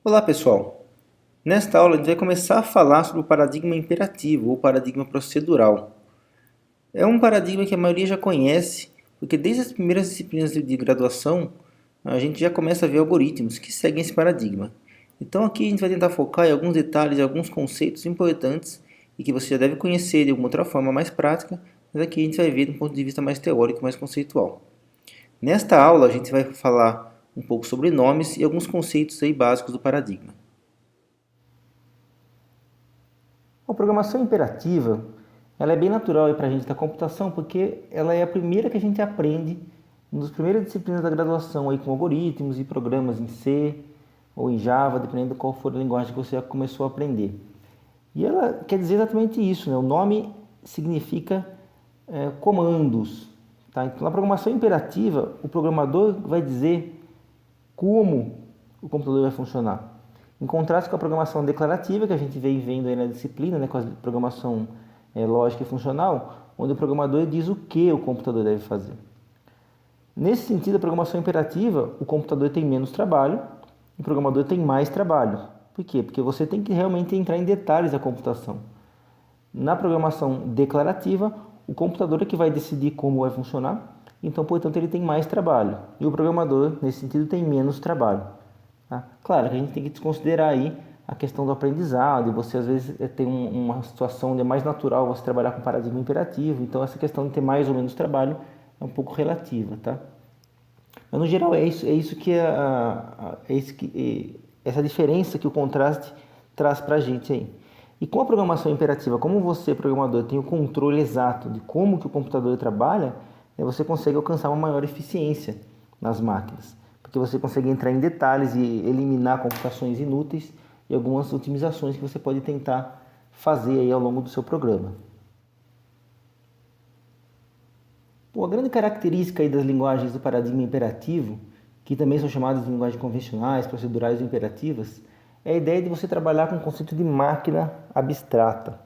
Olá pessoal, nesta aula a gente vai começar a falar sobre o paradigma imperativo ou paradigma procedural. É um paradigma que a maioria já conhece, porque desde as primeiras disciplinas de graduação a gente já começa a ver algoritmos que seguem esse paradigma. Então aqui a gente vai tentar focar em alguns detalhes, alguns conceitos importantes e que você já deve conhecer de alguma outra forma mais prática, mas aqui a gente vai ver de um ponto de vista mais teórico, mais conceitual. Nesta aula a gente vai falar um pouco sobre nomes e alguns conceitos aí básicos do paradigma. A programação imperativa, ela é bem natural para a gente da computação, porque ela é a primeira que a gente aprende, uma das primeiras disciplinas da graduação, aí, com algoritmos e programas em C ou em Java, dependendo de qual for a linguagem que você já começou a aprender. E ela quer dizer exatamente isso, né? O nome significa comandos. Tá? Então, na programação imperativa, o programador vai dizer como o computador vai funcionar. Em contraste com a programação declarativa, que a gente vem vendo aí na disciplina, né, com a programação lógica e funcional, onde o programador diz o que o computador deve fazer. Nesse sentido, a programação imperativa, o computador tem menos trabalho e o programador tem mais trabalho. Por quê? Porque você tem que realmente entrar em detalhes da computação. Na programação declarativa, o computador é que vai decidir como vai funcionar, então, portanto, ele tem mais trabalho. E o programador, nesse sentido, tem menos trabalho. Tá? Claro que a gente tem que desconsiderar aí a questão do aprendizado, e você às vezes tem uma situação onde é mais natural você trabalhar com paradigma imperativo, então essa questão de ter mais ou menos trabalho é um pouco relativa, tá? Mas no geral é isso que essa diferença que o contraste traz para a gente aí. E com a programação imperativa, como você, programador, tem o controle exato de como que o computador trabalha, você consegue alcançar uma maior eficiência nas máquinas, porque você consegue entrar em detalhes e eliminar computações inúteis e algumas otimizações que você pode tentar fazer aí ao longo do seu programa. Pô, a grande característica aí das linguagens do paradigma imperativo, que também são chamadas de linguagens convencionais, procedurais ou imperativas, é a ideia de você trabalhar com o conceito de máquina abstrata,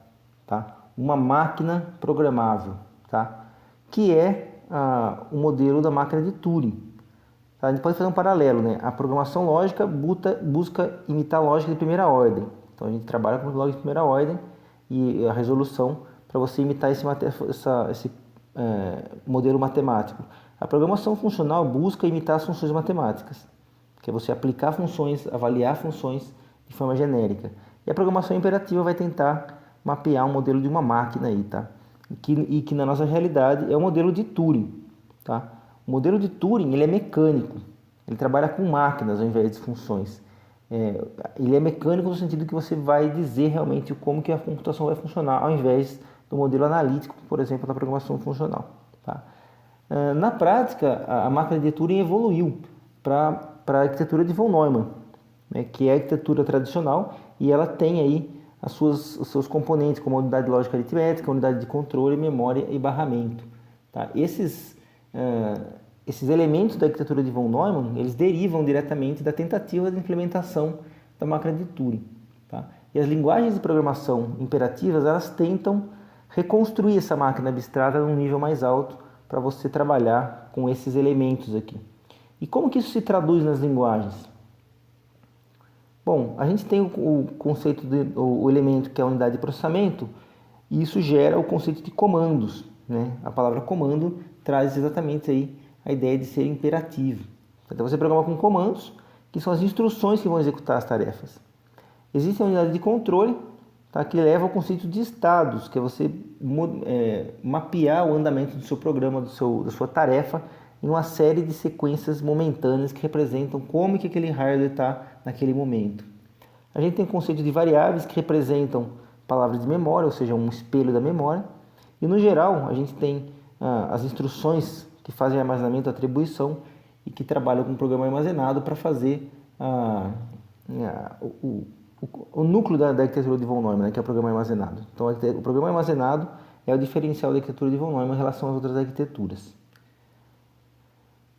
tá? Uma máquina programável, tá? Que é o modelo da máquina de Turing. Tá? A gente pode fazer um paralelo, né? A programação lógica busca imitar lógica de primeira ordem. Então a gente trabalha com lógica de primeira ordem e a resolução para você imitar esse modelo matemático. A programação funcional busca imitar as funções matemáticas, que é você aplicar funções, avaliar funções de forma genérica. E a programação imperativa vai tentar mapear um modelo de uma máquina aí, tá? E que na nossa realidade é o modelo de Turing, tá? O modelo de Turing ele é mecânico, ele trabalha com máquinas ao invés de funções. Ele é mecânico no sentido que você vai dizer realmente como que a computação vai funcionar, ao invés do modelo analítico, por exemplo, da programação funcional. Tá? Na prática, a máquina de Turing evoluiu para a arquitetura de von Neumann, né, que é a arquitetura tradicional, e ela tem aí os seus componentes, como a unidade lógica aritmética, a unidade de controle, memória e barramento. Tá? Esses elementos da arquitetura de von Neumann, eles derivam diretamente da tentativa de implementação da máquina de Turing. Tá? E as linguagens de programação imperativas, elas tentam reconstruir essa máquina abstrata num nível mais alto para você trabalhar com esses elementos aqui. E como que isso se traduz nas linguagens? Bom, a gente tem o conceito o elemento que é a unidade de processamento, e isso gera o conceito de comandos, né? A palavra comando traz exatamente aí a ideia de ser imperativo. Então você programa com comandos, que são as instruções que vão executar as tarefas. Existe a unidade de controle, tá, que leva ao conceito de estados, que é você mapear o andamento do seu programa, da sua tarefa, em uma série de sequências momentâneas que representam como que aquele hardware está naquele momento. A gente tem o conceito de variáveis que representam palavras de memória, ou seja, um espelho da memória. E no geral, a gente tem as instruções que fazem armazenamento, atribuição e que trabalham com o programa armazenado para fazer o núcleo da arquitetura de von Neumann, né, que é o programa armazenado. Então, o programa armazenado é o diferencial da arquitetura de von Neumann em relação às outras arquiteturas.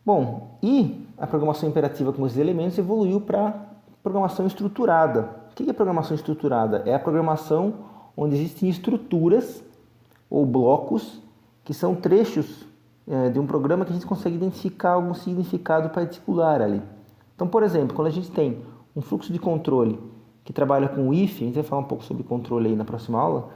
Bom, e a programação imperativa com esses elementos evoluiu para programação estruturada. O que é programação estruturada? É a programação onde existem estruturas ou blocos que são trechos de um programa que a gente consegue identificar algum significado particular ali. Então, por exemplo, quando a gente tem um fluxo de controle que trabalha com o if, a gente vai falar um pouco sobre controle aí na próxima aula,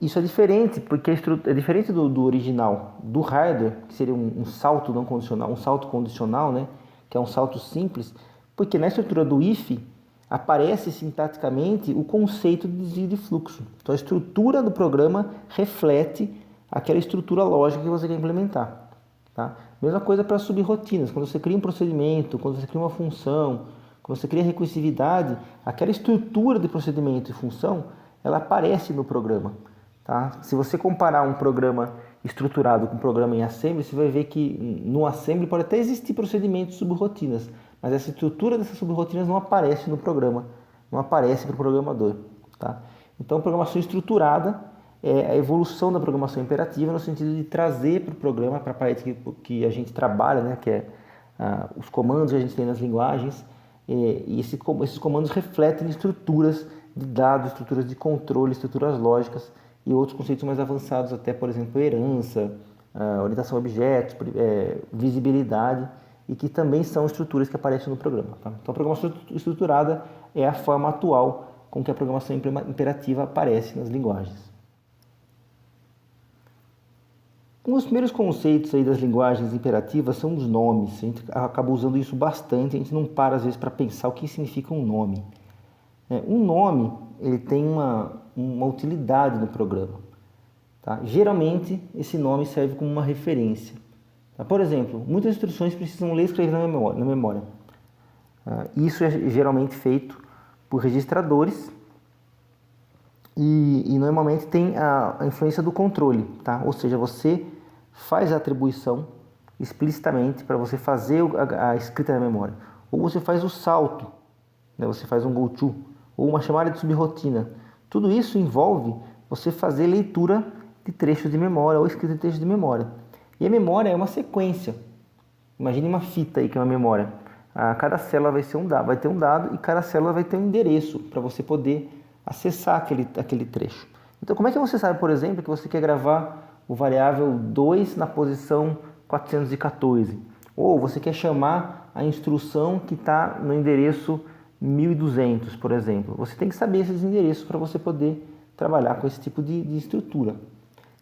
isso é diferente, porque é diferente do original, do hardware, que seria um salto não condicional, um salto condicional, né, que é um salto simples, porque na estrutura do if aparece sintaticamente o conceito de desvio de fluxo. Então a estrutura do programa reflete aquela estrutura lógica que você quer implementar. Tá? Mesma coisa para subrotinas, quando você cria um procedimento, quando você cria uma função, quando você cria recursividade, aquela estrutura de procedimento e função, ela aparece no programa. Tá? Se você comparar um programa estruturado com um programa em assembly, você vai ver que no assembly pode até existir procedimentos subrotinas, mas essa estrutura dessas subrotinas não aparece no programa, não aparece para o programador. Tá? Então, programação estruturada é a evolução da programação imperativa no sentido de trazer para o programa, para a parte que a gente trabalha, né, que é os comandos que a gente tem nas linguagens, e esses comandos refletem estruturas de dados, estruturas de controle, estruturas lógicas e outros conceitos mais avançados, até, por exemplo, herança, orientação a objetos, visibilidade, e que também são estruturas que aparecem no programa. Tá? Então, a programação estruturada é a forma atual com que a programação imperativa aparece nas linguagens. Um dos primeiros conceitos aí das linguagens imperativas são os nomes. A gente acaba usando isso bastante, a gente não para às vezes para pensar o que significa um nome. Um nome ele tem uma utilidade no programa. Tá? Geralmente, esse nome serve como uma referência. Tá? Por exemplo, muitas instruções precisam ler e escrever na memória. Isso é geralmente feito por registradores e normalmente tem a influência do controle. Tá? Ou seja, você faz a atribuição explicitamente para você fazer a escrita na memória. Ou você faz o salto, né? Você faz um go-to, ou uma chamada de subrotina. Tudo isso envolve você fazer leitura de trechos de memória ou escrita de trechos de memória. E a memória é uma sequência. Imagine uma fita aí que é uma memória. Cada célula vai ter um dado e cada célula vai ter um endereço para você poder acessar aquele trecho. Então, como é que você sabe, por exemplo, que você quer gravar o variável 2 na posição 414? Ou você quer chamar a instrução que está no endereço 1200, por exemplo. Você tem que saber esses endereços para você poder trabalhar com esse tipo de estrutura.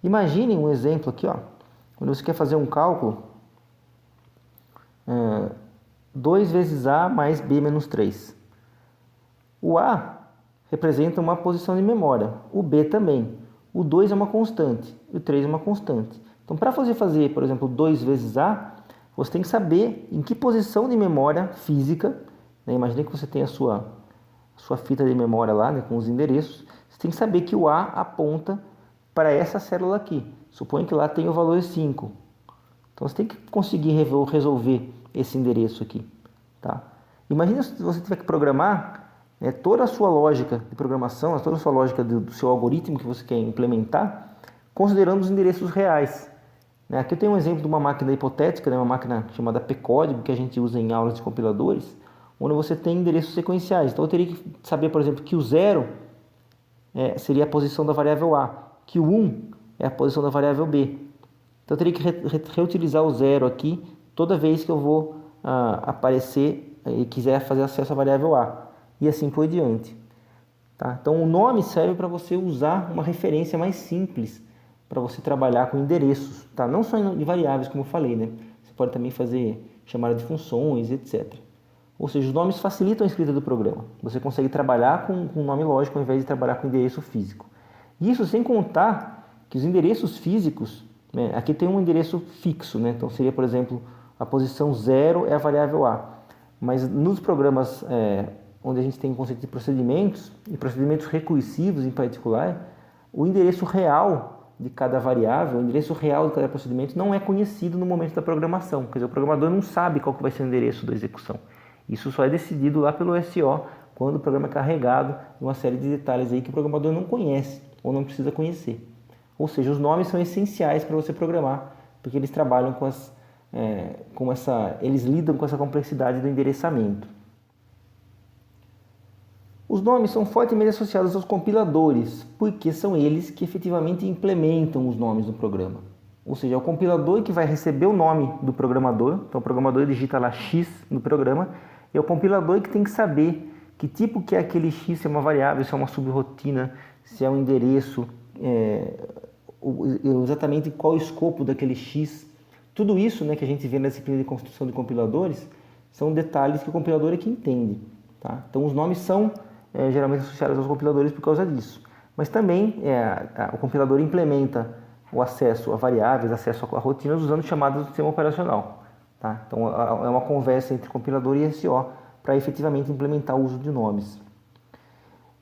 Imagine um exemplo aqui, ó, quando você quer fazer um cálculo, 2 vezes A mais B menos 3. O A representa uma posição de memória, o B também. O 2 é uma constante e o 3 é uma constante. Então, para você fazer, por exemplo, 2 vezes A, você tem que saber em que posição de memória física, né? Imagine que você tem a sua fita de memória lá, né, com os endereços. Você tem que saber que o A aponta para essa célula aqui. Suponha que lá tem o valor 5. Então, você tem que conseguir resolver esse endereço aqui. Tá? Imagina se você tiver que programar toda a sua lógica de programação, toda a sua lógica do seu algoritmo que você quer implementar, considerando os endereços reais. Aqui eu tenho um exemplo de uma máquina hipotética, uma máquina chamada P-código, que a gente usa em aulas de compiladores, onde você tem endereços sequenciais. Então eu teria que saber, por exemplo, que o 0 seria a posição da variável A, que o 1 é a posição da variável B. Então eu teria que reutilizar o 0 aqui toda vez que eu vou aparecer e quiser fazer acesso à variável A. E assim por diante. Tá? Então, o nome serve para você usar uma referência mais simples para você trabalhar com endereços. Tá? Não só de variáveis, como eu falei. Né? Você pode também fazer chamada de funções, etc. Ou seja, os nomes facilitam a escrita do programa. Você consegue trabalhar com um nome lógico ao invés de trabalhar com endereço físico. Isso sem contar que os endereços físicos, né? Aqui tem um endereço fixo. Né? Então, seria, por exemplo, a posição 0 é a variável A. Mas nos programas onde a gente tem o conceito de procedimentos, e procedimentos recursivos em particular, o endereço real de cada variável, o endereço real de cada procedimento não é conhecido no momento da programação. Quer dizer, o programador não sabe qual que vai ser o endereço da execução. Isso só é decidido lá pelo SO, quando o programa é carregado de uma série de detalhes aí que o programador não conhece ou não precisa conhecer. Ou seja, os nomes são essenciais para você programar, porque eles trabalham eles lidam com essa complexidade do endereçamento. Os nomes são fortemente associados aos compiladores, porque são eles que efetivamente implementam os nomes do programa. Ou seja, é o compilador que vai receber o nome do programador, então o programador digita lá X no programa, E é o compilador que tem que saber que tipo que é aquele x, se é uma variável, se é uma subrotina, se é um endereço, exatamente qual é o escopo daquele x. Tudo isso, né, que a gente vê na disciplina de construção de compiladores são detalhes que o compilador é que entende. Tá? Então os nomes são geralmente associados aos compiladores por causa disso. Mas também o compilador implementa o acesso a variáveis, acesso a rotinas usando chamadas do sistema operacional. Tá? Então é uma conversa entre compilador e SO para efetivamente implementar o uso de nomes.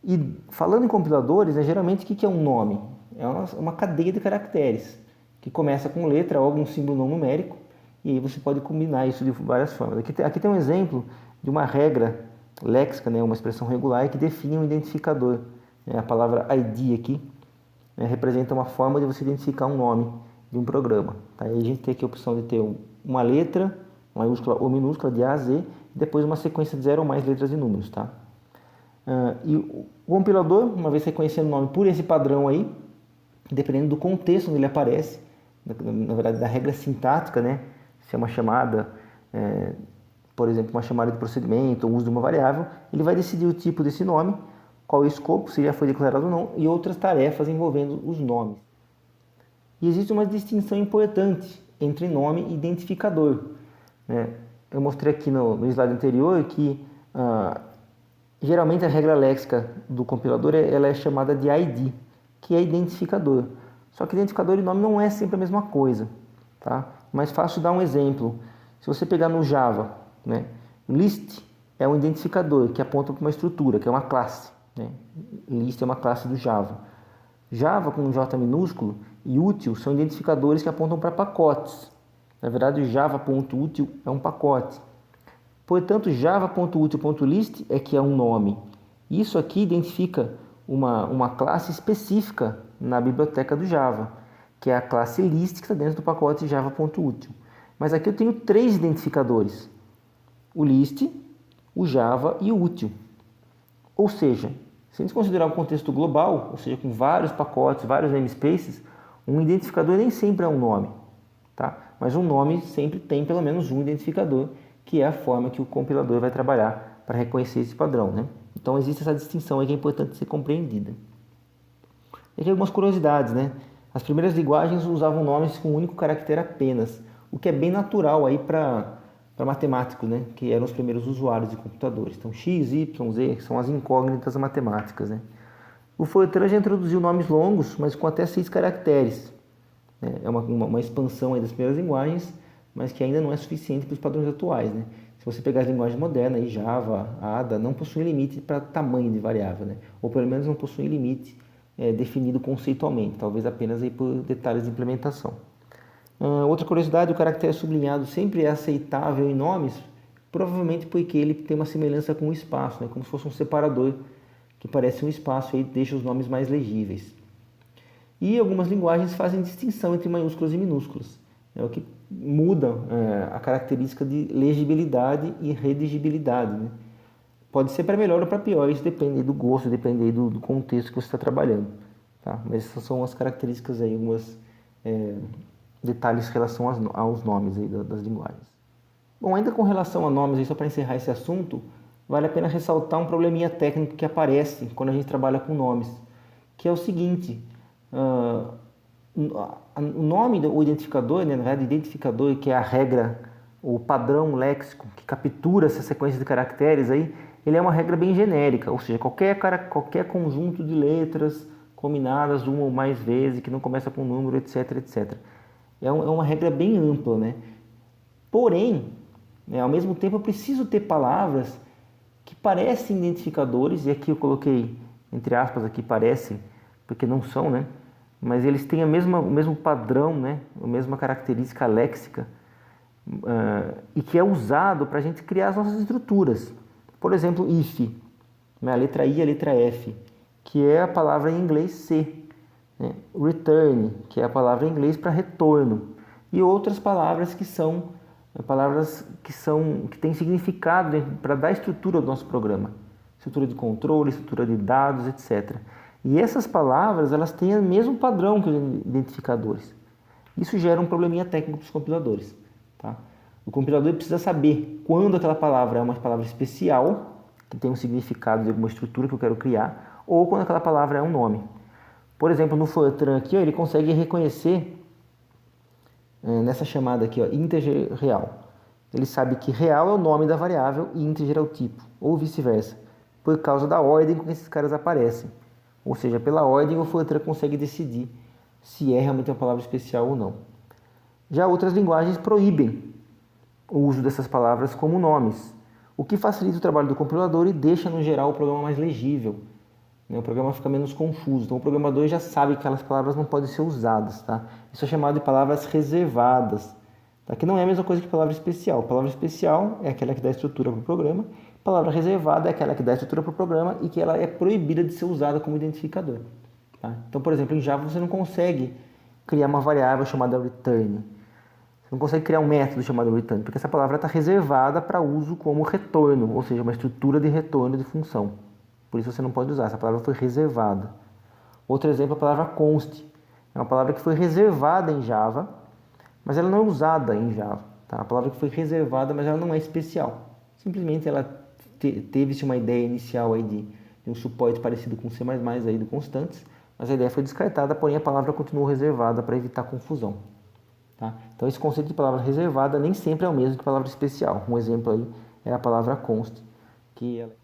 E falando em compiladores, geralmente o que é um nome? É uma cadeia de caracteres que começa com letra ou algum símbolo não numérico, e aí você pode combinar isso de várias formas. Aqui tem um exemplo de uma regra léxica, né, uma expressão regular que define um identificador. A palavra ID aqui representa uma forma de você identificar um nome de um programa. Tá? Aí a gente tem aqui a opção de ter uma letra, maiúscula ou minúscula, de A a Z, e depois uma sequência de 0 ou mais letras e números. Tá? E o compilador, uma vez reconhecendo o nome por esse padrão aí, dependendo do contexto onde ele aparece, na verdade da regra sintática, né? Se é uma chamada, por exemplo, uma chamada de procedimento, ou uso de uma variável, ele vai decidir o tipo desse nome, qual é o escopo, se já foi declarado ou não, e outras tarefas envolvendo os nomes. E existe uma distinção importante entre nome e identificador. Né? Eu mostrei aqui no slide anterior que geralmente a regra léxica do compilador ela é chamada de ID, que é identificador. Só que identificador e nome não é sempre a mesma coisa. Tá? Mais fácil dar um exemplo. Se você pegar no Java, né? List é um identificador que aponta para uma estrutura, que é uma classe. Né? List é uma classe do Java. Java com J minúsculo e útil são identificadores que apontam para pacotes. Na verdade, o java.util é um pacote. Portanto, java.util.list é que é um nome. Isso aqui identifica uma classe específica na biblioteca do Java, que é a classe list que está dentro do pacote java.util. Mas aqui eu tenho 3 identificadores: o list, o java e o util. Ou seja, se a gente considerar um contexto global, ou seja, com vários pacotes, vários namespaces, um identificador nem sempre é um nome. Tá? Mas um nome sempre tem pelo menos um identificador, que é a forma que o compilador vai trabalhar para reconhecer esse padrão. Né? Então existe essa distinção aí que é importante ser compreendida. E aqui algumas curiosidades, né? As primeiras linguagens usavam nomes com um único caractere apenas, o que é bem natural aí para matemáticos, né? Que eram os primeiros usuários de computadores. Então x, y, z são as incógnitas matemáticas, né? O Fortran já introduziu nomes longos, mas com até 6 caracteres. Né? É uma expansão aí das primeiras linguagens, mas que ainda não é suficiente para os padrões atuais, né? Se você pegar as linguagens modernas, Java, Ada, não possuem limite para tamanho de variável, né? Ou pelo menos não possuem limite definido conceitualmente, talvez apenas aí por detalhes de implementação. Outra curiosidade, o caractere sublinhado sempre é aceitável em nomes, provavelmente porque ele tem uma semelhança com o espaço, né? Como se fosse um separador que parece um espaço e deixa os nomes mais legíveis. E algumas linguagens fazem distinção entre maiúsculas e minúsculas, o que muda a característica de legibilidade e redigibilidade. Né? Pode ser para melhor ou para pior, isso depende do gosto, depende do contexto que você está trabalhando. Tá? Mas essas são as características aí, algumas detalhes em relação aos nomes aí das linguagens. Bom, ainda com relação a nomes, aí, só para encerrar esse assunto, vale a pena ressaltar um probleminha técnico que aparece quando a gente trabalha com nomes, que é o seguinte: o nome, o identificador, né, na verdade, identificador, que é a regra, o padrão léxico que captura essa sequência de caracteres aí, ele é uma regra bem genérica, ou seja, qualquer conjunto de letras combinadas uma ou mais vezes, que não começa com número, etc, etc. É uma regra bem ampla, né? Porém, né, ao mesmo tempo eu preciso ter palavras que parecem identificadores, e aqui eu coloquei, entre aspas, aqui parece, porque não são, né? Mas eles têm o mesmo padrão, né? A mesma característica léxica, e que é usado para a gente criar as nossas estruturas. Por exemplo, if, né? A letra I e a letra F, que é a palavra em inglês ser. Né? Return, que é a palavra em inglês para retorno. E outras palavras que são palavras que têm significado para dar estrutura ao nosso programa. Estrutura de controle, estrutura de dados, etc. E essas palavras, elas têm o mesmo padrão que os identificadores. Isso gera um probleminha técnico para os compiladores. Tá? O compilador precisa saber quando aquela palavra é uma palavra especial, que tem um significado de alguma estrutura que eu quero criar, ou quando aquela palavra é um nome. Por exemplo, no Fortran aqui, ó, ele consegue reconhecer nessa chamada aqui, ó, integer real. Ele sabe que real é o nome da variável e integer é o tipo, ou vice-versa, por causa da ordem com que esses caras aparecem. Ou seja, pela ordem o Fortran consegue decidir se é realmente uma palavra especial ou não. Já outras linguagens proíbem o uso dessas palavras como nomes, o que facilita o trabalho do compilador e deixa, no geral, o programa mais legível. O programa fica menos confuso. Então, o programador já sabe que aquelas palavras não podem ser usadas. Tá? Isso é chamado de palavras reservadas, tá? Que não é a mesma coisa que palavra especial. Palavra especial é aquela que dá estrutura para o programa. Palavra reservada é aquela que dá estrutura para o programa e que ela é proibida de ser usada como identificador. Tá? Então, por exemplo, em Java você não consegue criar uma variável chamada return. Você não consegue criar um método chamado return, porque essa palavra está reservada para uso como retorno, ou seja, uma estrutura de retorno de função. Por isso você não pode usar, essa palavra foi reservada. Outro exemplo é a palavra const. É uma palavra que foi reservada em Java, mas ela não é usada em Java. Tá? A palavra que foi reservada, mas ela não é especial. Simplesmente ela teve-se uma ideia inicial aí de um suporte parecido com C++ aí do constantes, mas a ideia foi descartada, porém a palavra continuou reservada para evitar confusão. Tá? Então esse conceito de palavra reservada nem sempre é o mesmo que palavra especial. Um exemplo aí é a palavra const, que ela...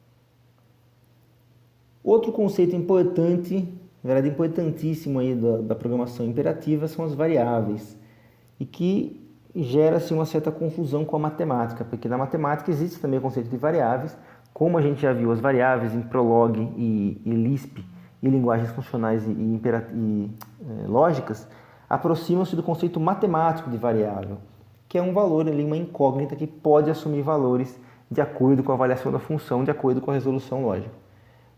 Outro conceito importante, na verdade importantíssimo aí da programação imperativa, são as variáveis, e que gera-se uma certa confusão com a matemática, porque na matemática existe também o conceito de variáveis, como a gente já viu as variáveis em Prolog e Lisp e linguagens funcionais e lógicas, aproximam-se do conceito matemático de variável, que é um valor ali, uma incógnita que pode assumir valores de acordo com a avaliação da função, de acordo com a resolução lógica.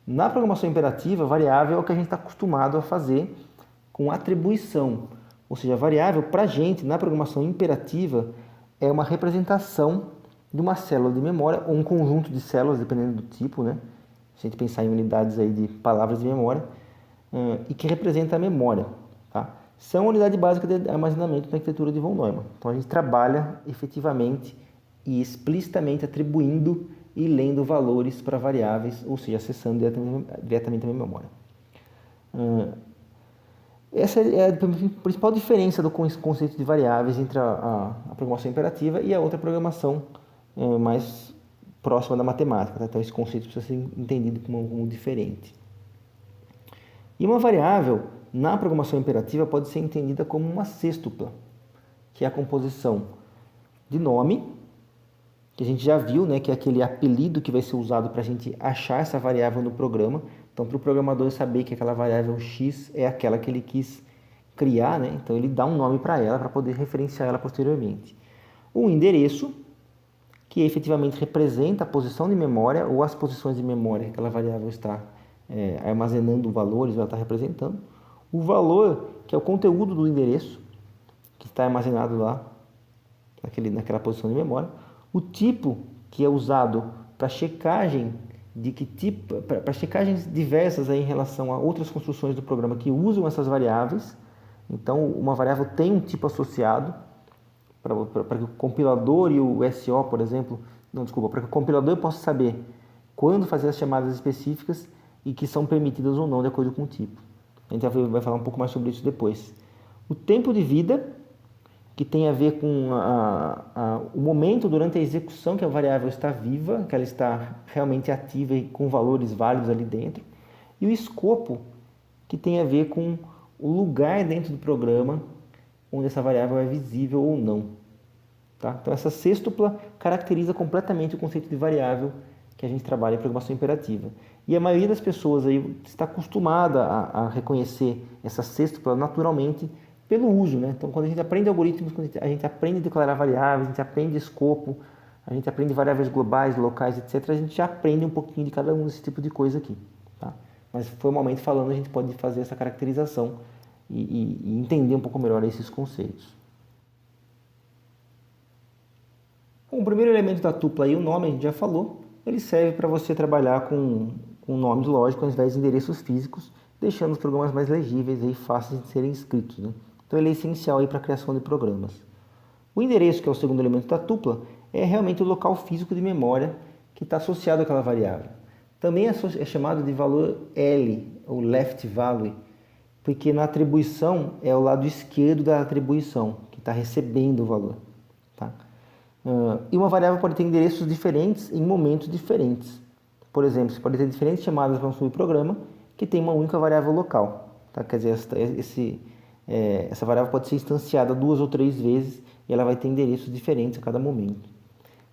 Na programação imperativa, variável é o que a gente está acostumado a fazer com atribuição. Ou seja, a variável, para a gente, na programação imperativa, é uma representação de uma célula de memória, ou um conjunto de células, dependendo do tipo, né? Se a gente pensar em unidades aí de palavras de memória, e que representa a memória. Tá? São a unidade básica de armazenamento da arquitetura de von Neumann. Então a gente trabalha efetivamente e explicitamente atribuindo e lendo valores para variáveis, ou seja, acessando diretamente a memória. Essa é a principal diferença do conceito de variáveis entre a programação imperativa e a outra programação mais próxima da matemática. Tá? Então esse conceito precisa ser entendido como diferente. E uma variável, na programação imperativa, pode ser entendida como uma sextupla, que é a composição de nome, que a gente já viu, né, que é aquele apelido que vai ser usado para a gente achar essa variável no programa. Então, para o programador saber que aquela variável x é aquela que ele quis criar, né, então ele dá um nome para ela para poder referenciar ela posteriormente. Um endereço, que efetivamente representa a posição de memória ou as posições de memória que aquela variável está armazenando valores, ela está representando. O valor, que é o conteúdo do endereço, que está armazenado lá, naquela posição de memória. O tipo, que é usado para checagem de que tipo, para checagens diversas aí em relação a outras construções do programa que usam essas variáveis. Então, uma variável tem um tipo associado para que o compilador e o SO, por exemplo, para que o compilador possa saber quando fazer as chamadas específicas e que são permitidas ou não de acordo com o tipo. A gente vai falar um pouco mais sobre isso depois. O tempo de vida, que tem a ver com o momento durante a execução que a variável está viva, que ela está realmente ativa e com valores válidos ali dentro. E o escopo, que tem a ver com o lugar dentro do programa onde essa variável é visível ou não. Tá? Então essa sextupla caracteriza completamente o conceito de variável que a gente trabalha em programação imperativa. E a maioria das pessoas aí está acostumada a reconhecer essa sextupla naturalmente pelo uso, né? Então, quando a gente aprende algoritmos, quando a gente aprende a declarar variáveis, a gente aprende escopo, a gente aprende variáveis globais, locais, etc., a gente já aprende um pouquinho de cada um desse tipo de coisa aqui. Tá? Mas formalmente falando, a gente pode fazer essa caracterização e entender um pouco melhor esses conceitos. Bom, o primeiro elemento da tupla aí, o nome, a gente já falou, ele serve para você trabalhar com nomes lógicos ao invés de endereços físicos, deixando os programas mais legíveis e fáceis de serem escritos, né? Então ele é essencial para a criação de programas. O endereço, que é o segundo elemento da tupla, é realmente o local físico de memória que está associado àquela variável. Também é chamado de valor L, ou left value, porque na atribuição é o lado esquerdo da atribuição, que está recebendo o valor. Tá? E uma variável pode ter endereços diferentes em momentos diferentes. Por exemplo, você pode ter diferentes chamadas para um subprograma que tem uma única variável local. Tá? Quer dizer, essa variável pode ser instanciada 2 ou 3 vezes e ela vai ter endereços diferentes a cada momento.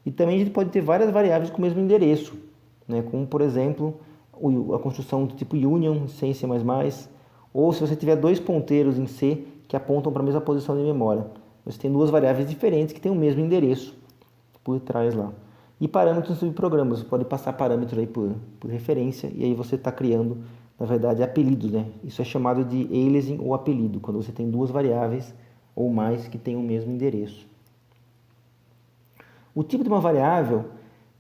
E também a gente pode ter várias variáveis com o mesmo endereço, né? Como, por exemplo, a construção do tipo union, C em C++, ou se você tiver 2 ponteiros em C que apontam para a mesma posição de memória. Você tem 2 variáveis diferentes que têm o mesmo endereço por trás lá. E parâmetros em subprogramas, você pode passar parâmetros aí por referência e aí você está criando, na verdade, apelidos, né? Isso é chamado de aliasing ou apelido, quando você tem 2 variáveis ou mais que têm o mesmo endereço. O tipo de uma variável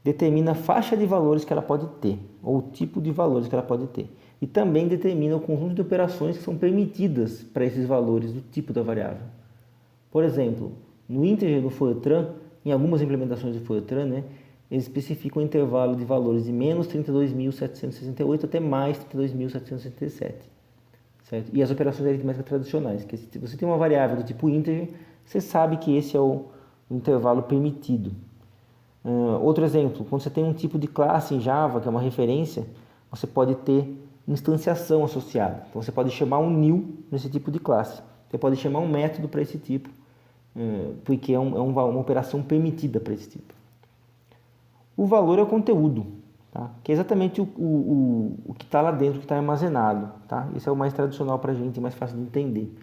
determina a faixa de valores que ela pode ter, ou o tipo de valores que ela pode ter. E também determina o conjunto de operações que são permitidas para esses valores do tipo da variável. Por exemplo, no integer do Fortran, em algumas implementações do Fortran, né, eles especificam um intervalo de valores de menos 32.768 até mais 32.767. Certo? E as operações aritméticas tradicionais, que se você tem uma variável do tipo integer, você sabe que esse é o intervalo permitido. Outro exemplo, quando você tem um tipo de classe em Java, que é uma referência, você pode ter instanciação associada. Então você pode chamar um new nesse tipo de classe. Você pode chamar um método para esse tipo, porque é uma operação permitida para esse tipo. O valor é o conteúdo, tá? Que é exatamente o que está lá dentro, que está armazenado. Tá? Esse é o mais tradicional para a gente, mais fácil de entender.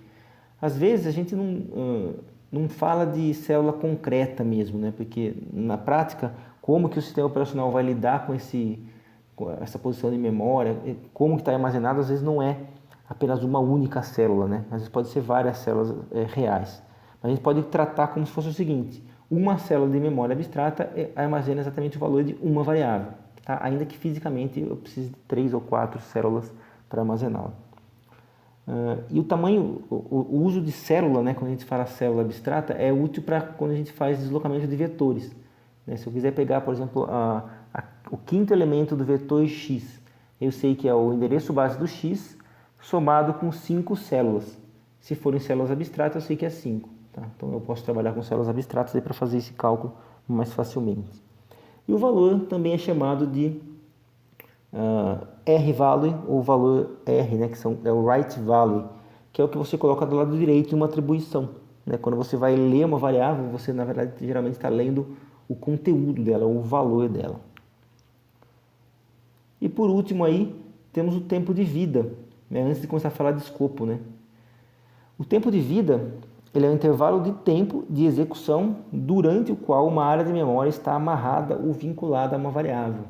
Às vezes a gente não fala de célula concreta mesmo, né? Porque na prática, como que o sistema operacional vai lidar com essa posição de memória, como que está armazenado, às vezes não é apenas uma única célula, né? Às vezes pode ser várias células reais. Mas a gente pode tratar como se fosse o seguinte: uma célula de memória abstrata armazena exatamente o valor de uma variável, tá? Ainda que fisicamente eu precise de 3 ou 4 células para armazená-la. E o tamanho, o uso de célula, né, quando a gente fala célula abstrata, é útil para quando a gente faz deslocamento de vetores. Né? Se eu quiser pegar, por exemplo, o quinto elemento do vetor x, eu sei que é o endereço base do x somado com 5 células. Se forem células abstratas, eu sei que é 5. Tá? Então eu posso trabalhar com células abstratas para fazer esse cálculo mais facilmente. E o valor também é chamado de R-value ou valor R, né, que é o right value, que é o que você coloca do lado direito de uma atribuição. Né? Quando você vai ler uma variável, você na verdade geralmente está lendo o conteúdo dela, o valor dela. E por último aí, temos o tempo de vida, né? Antes de começar a falar de escopo. Né? O tempo de vida ele é o intervalo de tempo de execução durante o qual uma área de memória está amarrada ou vinculada a uma variável.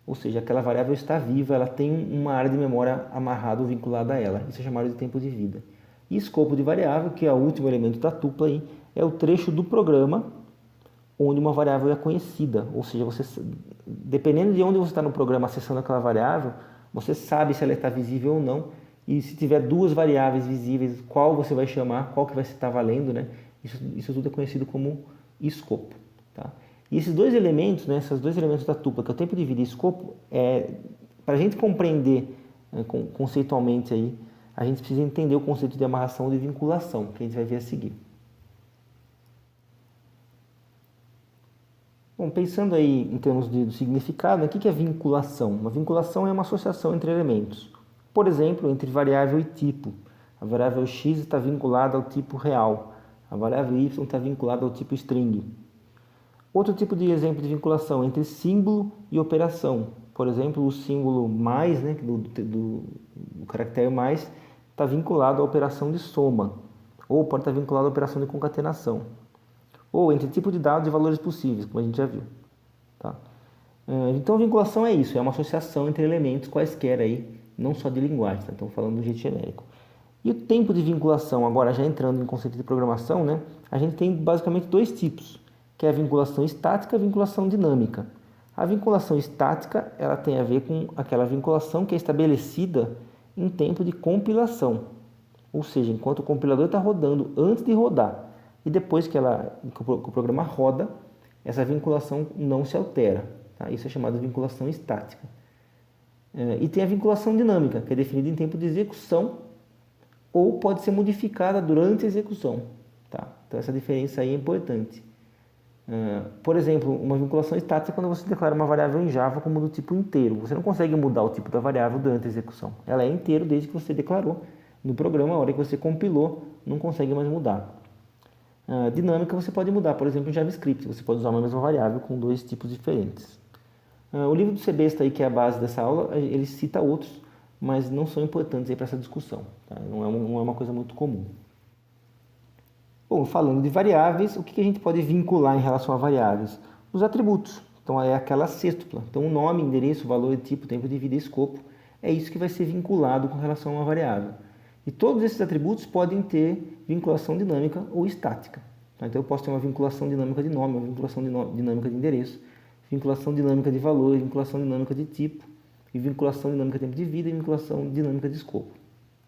Ou seja, aquela variável está viva, ela tem uma área de memória amarrada ou vinculada a ela. Isso é chamado de tempo de vida. E escopo de variável, que é o último elemento da tupla aí, é o trecho do programa onde uma variável é conhecida. Ou seja, dependendo de onde você está no programa acessando aquela variável, você sabe se ela está visível ou não. E se tiver 2 variáveis visíveis, qual você vai chamar, qual que vai estar valendo, né? Isso tudo é conhecido como escopo. Tá? E esses 2 elementos, né, esses 2 elementos da tupla, que é o tempo de vida e escopo, para a gente compreender conceitualmente aí, a gente precisa entender o conceito de amarração e de vinculação, que a gente vai ver a seguir. Bom, pensando aí em termos do significado, o que é vinculação? Uma vinculação é uma associação entre elementos. Por exemplo, entre variável e tipo. A variável x está vinculada ao tipo real. A variável y está vinculada ao tipo string. Outro tipo de exemplo de vinculação entre símbolo e operação. Por exemplo, o símbolo mais, né, do caractere mais, está vinculado à operação de soma. Ou pode estar vinculado à operação de concatenação. Ou entre tipo de dados e valores possíveis, como a gente já viu. Tá? Então, a vinculação é isso, é uma associação entre elementos quaisquer aí, não só de linguagem, tá? Estamos falando de um jeito genérico. E o tempo de vinculação, agora já entrando em conceito de programação, né, a gente tem basicamente 2 tipos, que é a vinculação estática e a vinculação dinâmica. A vinculação estática, ela tem a ver com aquela vinculação que é estabelecida em tempo de compilação, ou seja, enquanto o compilador está rodando antes de rodar. e depois que o programa roda, essa vinculação não se altera. Tá? Isso é chamado de vinculação estática. E tem a vinculação dinâmica, que é definida em tempo de execução ou pode ser modificada durante a execução. Tá? Então essa diferença aí é importante. Por exemplo, uma vinculação estática é quando você declara uma variável em Java como do tipo inteiro. Você não consegue mudar o tipo da variável durante a execução. Ela é inteiro desde que você declarou no programa, a hora que você compilou, não consegue mais mudar. Dinâmica você pode mudar, por exemplo, em JavaScript. Você pode usar uma mesma variável com dois tipos diferentes. O livro do Sebesta, aí, que é a base dessa aula, ele cita outros, mas não são importantes para essa discussão. Tá? Não é uma coisa muito comum. Bom, falando de variáveis, o que a gente pode vincular em relação a variáveis? Os atributos. Então, é aquela sextupla. Então, o nome, endereço, valor, tipo, tempo de vida e escopo. É isso que vai ser vinculado com relação a uma variável. E todos esses atributos podem ter vinculação dinâmica ou estática. Tá? Então, eu posso ter uma vinculação dinâmica de nome, uma vinculação dinâmica de endereço, vinculação dinâmica de valor, vinculação dinâmica de tipo, e vinculação dinâmica de tempo de vida e vinculação dinâmica de escopo.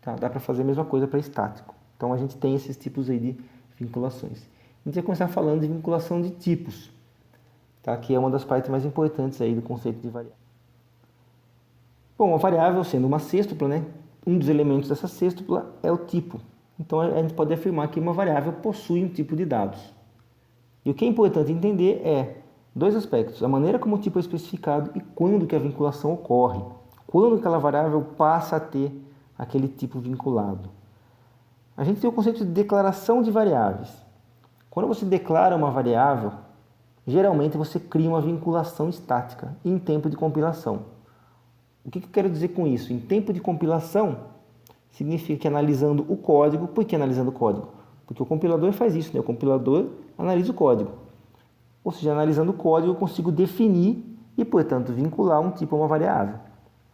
Tá? Dá para fazer a mesma coisa para estático. Então, a gente tem esses tipos aí de vinculações. A gente vai começar falando de vinculação de tipos, tá? Que é uma das partes mais importantes aí do conceito de variável. Bom, a variável sendo uma sextupla, né? Um dos elementos dessa sextupla é o tipo. Então a gente pode afirmar que uma variável possui um tipo de dados. E o que é importante entender é dois aspectos: a maneira como o tipo é especificado e quando que a vinculação ocorre. Quando aquela variável passa a ter aquele tipo vinculado. A gente tem o conceito de declaração de variáveis. Quando você declara uma variável, geralmente você cria uma vinculação estática em tempo de compilação. O que eu quero dizer com isso? Em tempo de compilação, significa que analisando o código. Por que analisando o código? Porque o compilador faz isso, né? O compilador analisa o código. Ou seja, analisando o código eu consigo definir e, portanto, vincular um tipo a uma variável.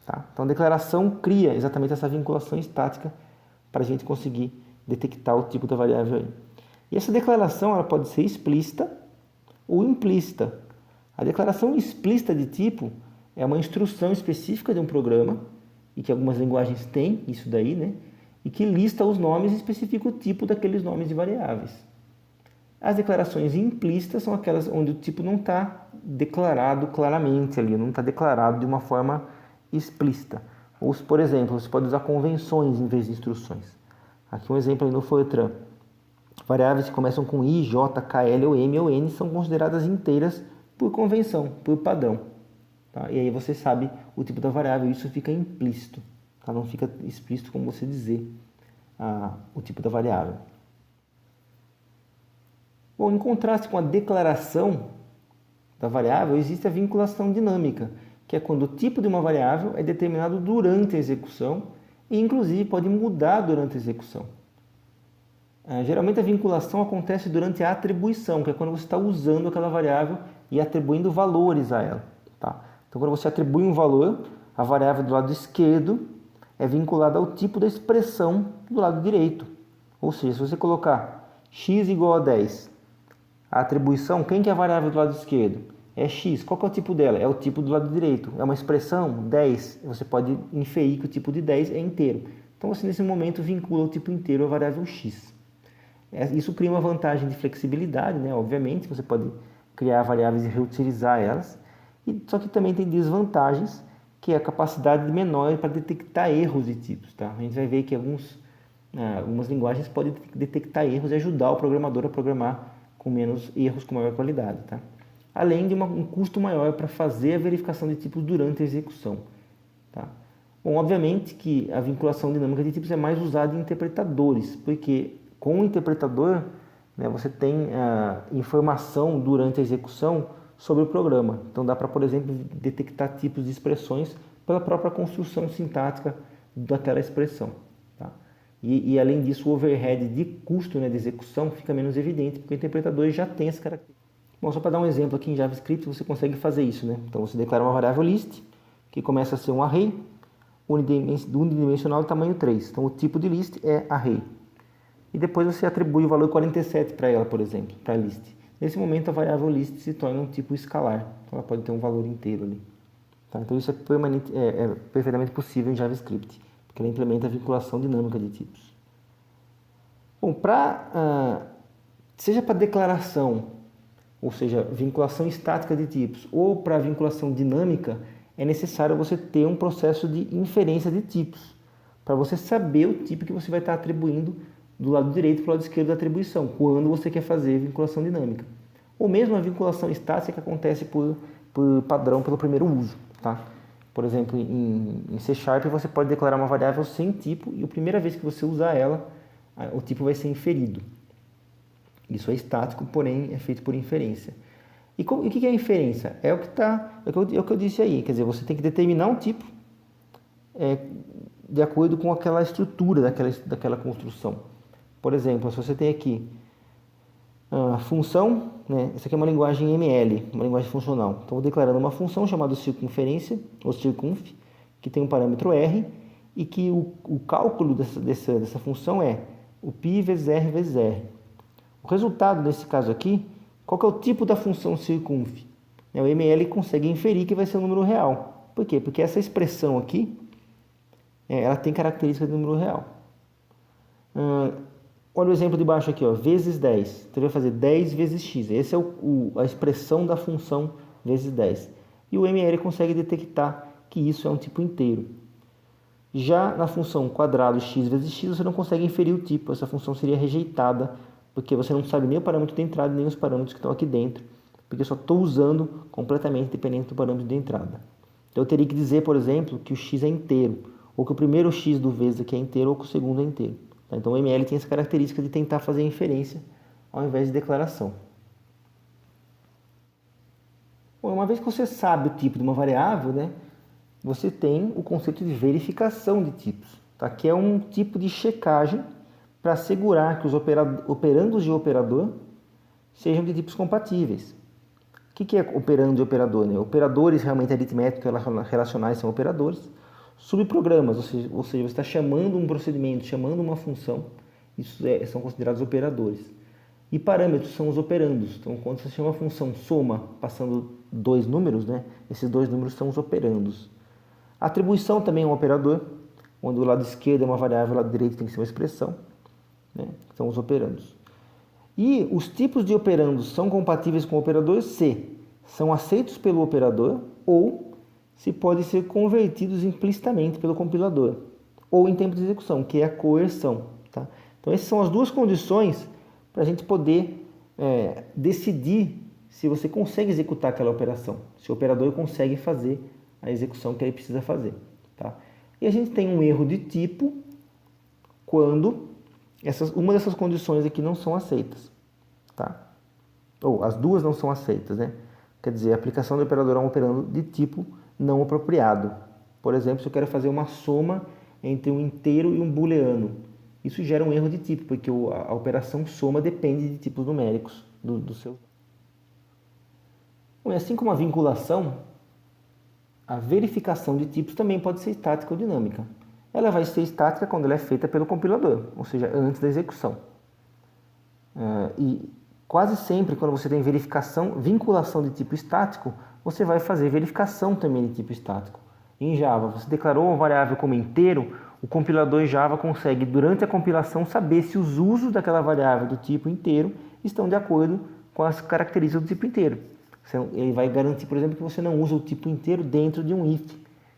Tá? Então a declaração cria exatamente essa vinculação estática para a gente conseguir detectar o tipo da variável aí. E essa declaração ela pode ser explícita ou implícita. A declaração explícita de tipo é uma instrução específica de um programa, e que algumas linguagens têm isso daí, né? E que lista os nomes e especifica o tipo daqueles nomes de variáveis. As declarações implícitas são aquelas onde o tipo não está declarado claramente ali, não está declarado de uma forma explícita. Ou, por exemplo, você pode usar convenções em vez de instruções. Aqui um exemplo aí no Fortran. Variáveis que começam com I, J, K, L ou M ou N são consideradas inteiras por convenção, por padrão. Tá? E aí você sabe o tipo da variável, isso fica implícito. Tá? Não fica explícito como você dizer o tipo da variável. Bom, em contraste com a declaração da variável, existe a vinculação dinâmica, que é quando o tipo de uma variável é determinado durante a execução e, inclusive, pode mudar durante a execução. Geralmente, a vinculação acontece durante a atribuição, que é quando você está usando aquela variável e atribuindo valores a ela. Tá? Então, quando você atribui um valor, a variável do lado esquerdo é vinculada ao tipo da expressão do lado direito. Ou seja, se você colocar x igual a 10, a atribuição, quem que é a variável do lado esquerdo? É x. Qual que é o tipo dela? É o tipo do lado direito. É uma expressão? 10. Você pode inferir que o tipo de 10 é inteiro. Então, você nesse momento vincula o tipo inteiro à variável x. Isso cria uma vantagem de flexibilidade, né? Obviamente, você pode criar variáveis e reutilizar elas. Só que também tem desvantagens, que é a capacidade menor para detectar erros de tipos. Tá? A gente vai ver que algumas linguagens podem detectar erros e ajudar o programador a programar com menos erros, com maior qualidade. Tá? Além de um custo maior para fazer a verificação de tipos durante a execução. Tá? Bom, obviamente que a vinculação dinâmica de tipos é mais usada em interpretadores, porque com o interpretador, né, você tem informação durante a execução sobre o programa. Então dá para, por exemplo, detectar tipos de expressões pela própria construção sintática daquela expressão. Tá? E além disso, o overhead de custo, né, de execução fica menos evidente, porque o interpretador já tem essa característica. Bom, só para dar um exemplo aqui em JavaScript, você consegue fazer isso, né? Então você declara uma variável list, que começa a ser um array, unidimensional de tamanho 3. Então o tipo de list é array. E depois você atribui o valor 47 para ela, por exemplo, para a list. Nesse momento a variável list se torna um tipo escalar. Então ela pode ter um valor inteiro ali. Tá? Então isso é perfeitamente possível em JavaScript, porque ela implementa a vinculação dinâmica de tipos. Bom, para seja para declaração, ou seja, vinculação estática de tipos, ou para vinculação dinâmica, é necessário você ter um processo de inferência de tipos, para você saber o tipo que você vai estar atribuindo do lado direito para o lado esquerdo da atribuição, quando você quer fazer vinculação dinâmica. Ou mesmo a vinculação estática que acontece por padrão pelo primeiro uso. Tá? Por exemplo, em C# você pode declarar uma variável sem tipo e a primeira vez que você usar ela, o tipo vai ser inferido. Isso é estático, porém é feito por inferência. E o que é a inferência? É o que eu disse aí, quer dizer, você tem que determinar um tipo de acordo com aquela estrutura daquela construção. Por exemplo, se você tem aqui a função, né, essa aqui é uma linguagem ML, uma linguagem funcional. Então, vou declarando uma função chamada circunferência, ou circunf, que tem um parâmetro R, e que o cálculo dessa função é o π vezes R vezes R. O resultado, nesse caso aqui, qual que é o tipo da função circunf? O ML consegue inferir que vai ser um número real. Por quê? Porque essa expressão aqui, ela tem característica de número real. Olha o exemplo de baixo aqui, ó, vezes 10. Então, vai fazer 10 vezes x. Essa é a expressão da função vezes 10. E o ML consegue detectar que isso é um tipo inteiro. Já na função quadrado x vezes x, você não consegue inferir o tipo. Essa função seria rejeitada, porque você não sabe nem o parâmetro de entrada, nem os parâmetros que estão aqui dentro. Porque eu só estou usando completamente dependente do parâmetro de entrada. Então, eu teria que dizer, por exemplo, que o x é inteiro. Ou que o primeiro x do vezes aqui é inteiro, ou que o segundo é inteiro. Então, o ML tem essa característica de tentar fazer inferência ao invés de declaração. Bom, uma vez que você sabe o tipo de uma variável, né, você tem o conceito de verificação de tipos, tá? Que é um tipo de checagem para assegurar que os operandos de operador sejam de tipos compatíveis. O que é operando e operador? Né? Operadores realmente aritméticos relacionais são operadores. Subprogramas, ou seja, você está chamando um procedimento, chamando uma função, isso são considerados operadores. E parâmetros são os operandos. Então, quando você chama a função soma, passando dois números, né, esses dois números são os operandos. Atribuição também é um operador, onde o lado esquerdo é uma variável, o lado direito tem que ser uma expressão, né, são os operandos. E os tipos de operandos são compatíveis com o operador se são aceitos pelo operador ou se podem ser convertidos implicitamente pelo compilador, ou em tempo de execução, que é a coerção. Tá? Então, essas são as duas condições para a gente poder decidir se você consegue executar aquela operação, se o operador consegue fazer a execução que ele precisa fazer. Tá? E a gente tem um erro de tipo quando uma dessas condições aqui não são aceitas. Tá? Ou as duas não são aceitas. Né? Quer dizer, a aplicação do operador é um operando de tipo não apropriado. Por exemplo, se eu quero fazer uma soma entre um inteiro e um booleano, isso gera um erro de tipo, porque a operação soma depende de tipos numéricos do seu. Bom, e assim como a vinculação, a verificação de tipos também pode ser estática ou dinâmica. Ela vai ser estática quando ela é feita pelo compilador, ou seja, antes da execução. E quase sempre, quando você tem vinculação de tipo estático, você vai fazer verificação também de tipo estático. Em Java, você declarou uma variável como inteiro, o compilador em Java consegue, durante a compilação, saber se os usos daquela variável do tipo inteiro estão de acordo com as características do tipo inteiro. Ele vai garantir, por exemplo, que você não usa o tipo inteiro dentro de um if,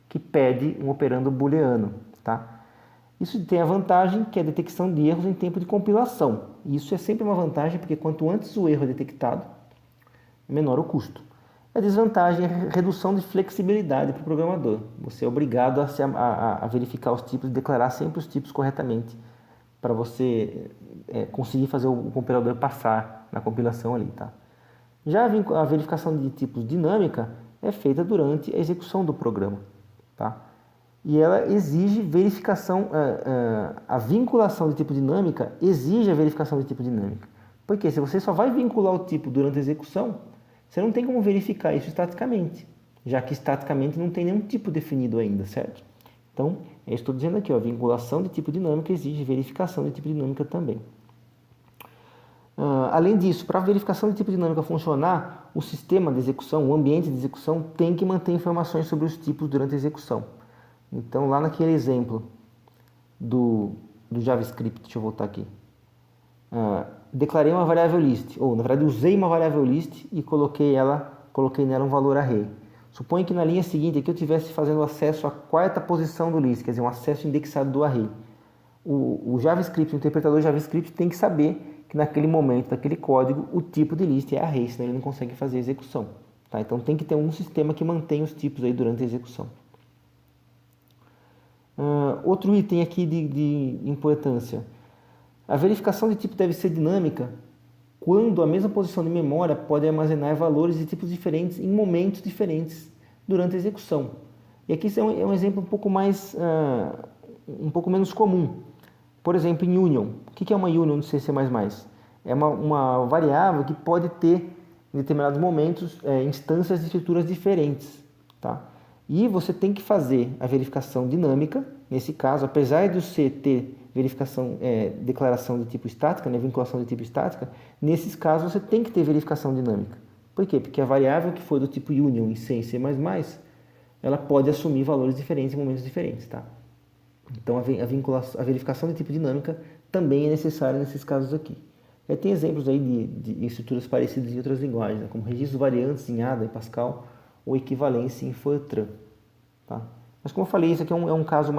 que pede um operando booleano. Tá? Isso tem a vantagem que é a detecção de erros em tempo de compilação. E isso é sempre uma vantagem, porque quanto antes o erro é detectado, menor o custo. A desvantagem é a redução de flexibilidade para o programador. Você é obrigado a verificar os tipos, declarar sempre os tipos corretamente, para você conseguir fazer o compilador passar na compilação ali. Tá? Já a verificação de tipos dinâmica é feita durante a execução do programa. Tá? E ela exige verificação, a vinculação de tipo dinâmica exige a verificação de tipo dinâmica. Porque se você só vai vincular o tipo durante a execução, você não tem como verificar isso estaticamente, já que estaticamente não tem nenhum tipo definido ainda, certo? Então, eu estou dizendo aqui, ó, vinculação de tipo dinâmica exige verificação de tipo dinâmica também. Além disso, para a verificação de tipo dinâmica funcionar, o sistema de execução, o ambiente de execução, tem que manter informações sobre os tipos durante a execução. Então, lá naquele exemplo do JavaScript, deixa eu voltar aqui. declarei uma variável list, ou na verdade usei uma variável list e coloquei nela um valor array. Suponha que na linha seguinte aqui eu estivesse fazendo acesso à quarta posição do list, quer dizer, um acesso indexado do array. O JavaScript, o interpretador JavaScript tem que saber que naquele momento, naquele código, o tipo de list é array, senão ele não consegue fazer a execução. Tá? Então tem que ter um sistema que mantenha os tipos aí durante a execução. Outro item aqui de importância. A verificação de tipo deve ser dinâmica quando a mesma posição de memória pode armazenar valores de tipos diferentes em momentos diferentes durante a execução. E aqui é um exemplo um pouco menos comum. Por exemplo, em union. O que é uma union no C++? É uma variável que pode ter, em determinados momentos, instâncias de estruturas diferentes. Tá? E você tem que fazer a verificação dinâmica. Nesse caso, apesar de o C ter declaração de tipo estática, né, vinculação de tipo estática, nesses casos você tem que ter verificação dinâmica. Por quê? Porque a variável que for do tipo union em C e C++, ela pode assumir valores diferentes em momentos diferentes. Tá? Então a verificação de tipo dinâmica também é necessária nesses casos aqui. Tem exemplos aí de estruturas parecidas em outras linguagens, né, como registros variantes em Ada, em Pascal, ou equivalência em Fortran. Tá? Mas como eu falei, isso aqui é um caso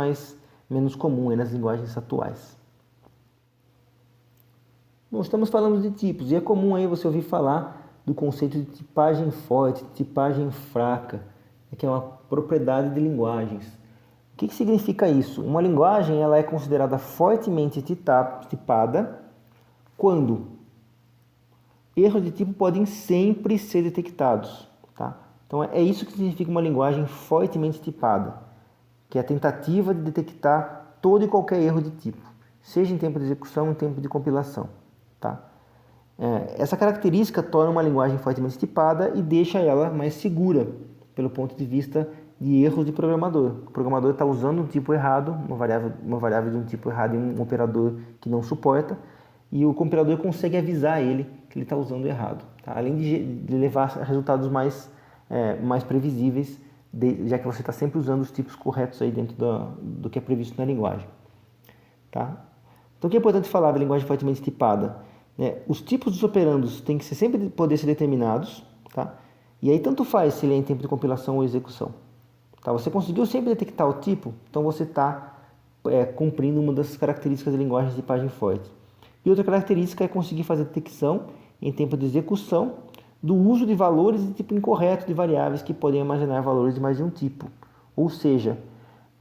menos comum aí nas linguagens atuais. Bom, estamos falando de tipos, e é comum aí você ouvir falar do conceito de tipagem forte, tipagem fraca, que é uma propriedade de linguagens. O que significa isso? Uma linguagem ela é considerada fortemente tipada quando erros de tipo podem sempre ser detectados. Tá? Então é isso que significa uma linguagem fortemente tipada, que é a tentativa de detectar todo e qualquer erro de tipo, seja em tempo de execução ou em tempo de compilação. Tá? Essa característica torna uma linguagem fortemente tipada e deixa ela mais segura, pelo ponto de vista de erros de programador. O programador está usando um tipo errado, uma variável de um tipo errado em um operador que não suporta, e o compilador consegue avisar ele que ele está usando errado. Tá? Além de levar a resultados mais previsíveis, já que você está sempre usando os tipos corretos aí dentro do que é previsto na linguagem. Tá? Então o que é importante falar da linguagem fortemente tipada? Os tipos dos operandos têm que sempre poder ser determinados, tá? E aí tanto faz se ele é em tempo de compilação ou execução. Tá? Você conseguiu sempre detectar o tipo, então você está cumprindo uma das características da linguagem de tipagem forte. E outra característica é conseguir fazer detecção em tempo de execução do uso de valores de tipo incorreto de variáveis que podem armazenar valores de mais de um tipo. Ou seja,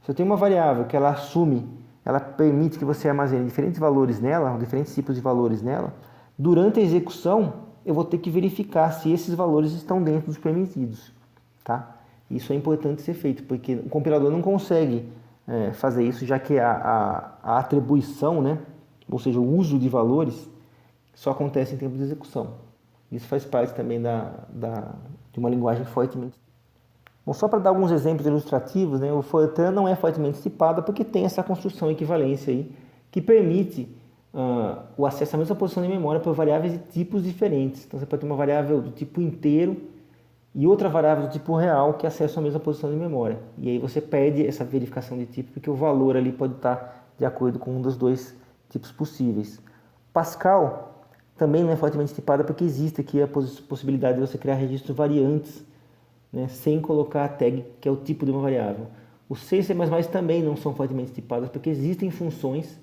se eu tenho uma variável que ela permite que você armazene diferentes valores nela, diferentes tipos de valores nela, durante a execução eu vou ter que verificar se esses valores estão dentro dos permitidos. Tá? Isso é importante ser feito, porque o compilador não consegue fazer isso, já que a atribuição, né, ou seja, o uso de valores, só acontece em tempo de execução. Isso faz parte também de uma linguagem fortemente. Bom, só para dar alguns exemplos ilustrativos, né, o Fortran não é fortemente tipado porque tem essa construção equivalência aí, que permite o acesso à mesma posição de memória por variáveis de tipos diferentes. Então você pode ter uma variável do tipo inteiro e outra variável do tipo real que acessa a mesma posição de memória. E aí você perde essa verificação de tipo porque o valor ali pode estar de acordo com um dos dois tipos possíveis. Pascal também não é fortemente tipada porque existe aqui a possibilidade de você criar registros variantes, né, sem colocar a tag que é o tipo de uma variável. Os C e C++ também não são fortemente tipadas porque existem funções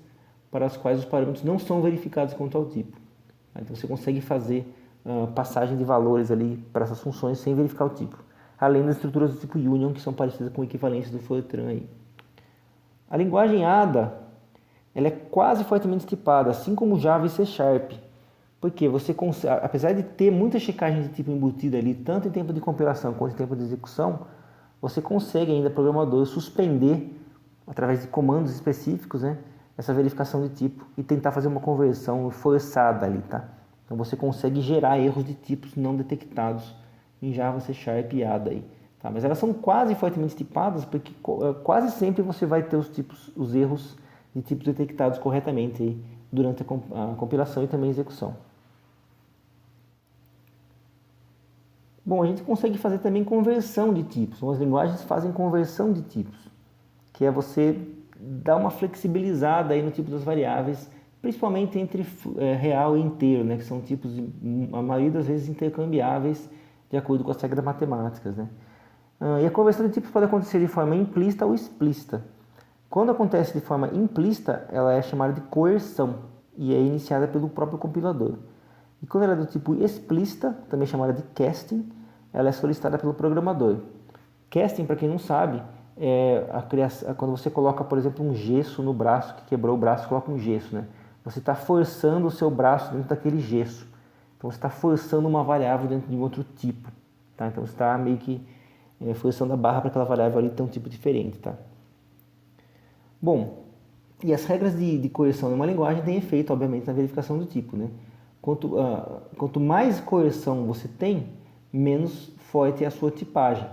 para as quais os parâmetros não são verificados quanto ao tipo. Então você consegue fazer passagem de valores ali para essas funções sem verificar o tipo. Além das estruturas do tipo union que são parecidas com equivalências do Fortran aí. A linguagem Ada ela é quase fortemente tipada, assim como Java e C Sharp. Porque você consegue, apesar de ter muita checagem de tipo embutida ali, tanto em tempo de compilação quanto em tempo de execução, você consegue ainda, programador, suspender, através de comandos específicos, né, essa verificação de tipo e tentar fazer uma conversão forçada ali, tá? Então você consegue gerar erros de tipos não detectados em Java, C Sharp e Ada aí. Tá? Mas elas são quase fortemente tipadas porque quase sempre você vai ter os erros de tipos detectados corretamente aí durante a compilação e também a execução. Bom, a gente consegue fazer também conversão de tipos. As linguagens fazem conversão de tipos, que é você dar uma flexibilizada aí no tipo das variáveis principalmente entre real e inteiro, né, que são tipos, a maioria das vezes, intercambiáveis de acordo com as regras matemáticas. Né? E a conversão de tipos pode acontecer de forma implícita ou explícita. Quando acontece de forma implícita, ela é chamada de coerção e é iniciada pelo próprio compilador. E quando ela é do tipo explícita, também chamada de casting, ela é solicitada pelo programador. Casting, para quem não sabe, é quando você coloca, por exemplo, um gesso no braço, que quebrou o braço, coloca um gesso, né? Você está forçando o seu braço dentro daquele gesso. Então você está forçando uma variável dentro de um outro tipo. Tá? Então você está meio que forçando a barra para aquela variável ali ter um tipo diferente. Tá? Bom, e as regras de coerção em uma linguagem têm efeito, obviamente, na verificação do tipo. Né? Quanto mais coerção você tem, menos forte é a sua tipagem.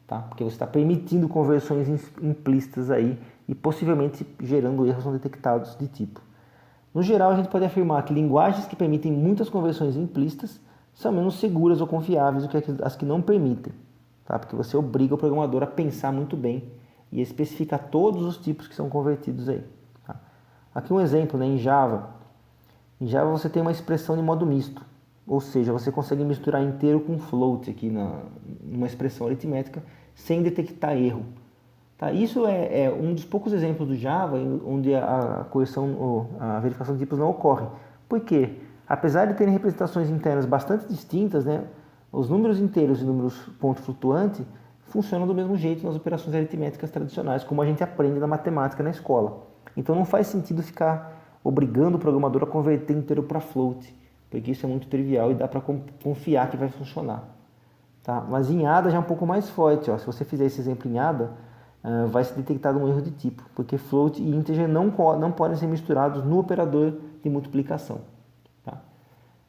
Tá? Porque você está permitindo conversões implícitas aí e possivelmente gerando erros não detectados de tipo. No geral, a gente pode afirmar que linguagens que permitem muitas conversões implícitas são menos seguras ou confiáveis do que as que não permitem, tá? Porque você obriga o programador a pensar muito bem e a especificar todos os tipos que são convertidos aí. Tá? Aqui um exemplo, né? Em Java. Em Java você tem uma expressão de modo misto, ou seja, você consegue misturar inteiro com float aqui numa expressão aritmética sem detectar erro. Tá? Isso é um dos poucos exemplos do Java onde a coerção ou a verificação de tipos não ocorre. Por quê? Apesar de terem representações internas bastante distintas, né, os números inteiros e números ponto flutuante funcionam do mesmo jeito nas operações aritméticas tradicionais, como a gente aprende na matemática na escola. Então não faz sentido ficar obrigando o programador a converter inteiro para float, porque isso é muito trivial e dá para confiar que vai funcionar. Tá? Mas em ADA já é um pouco mais forte. Ó. Se você fizer esse exemplo em ADA, vai ser detectado um erro de tipo, porque float e integer não podem ser misturados no operador de multiplicação. Tá?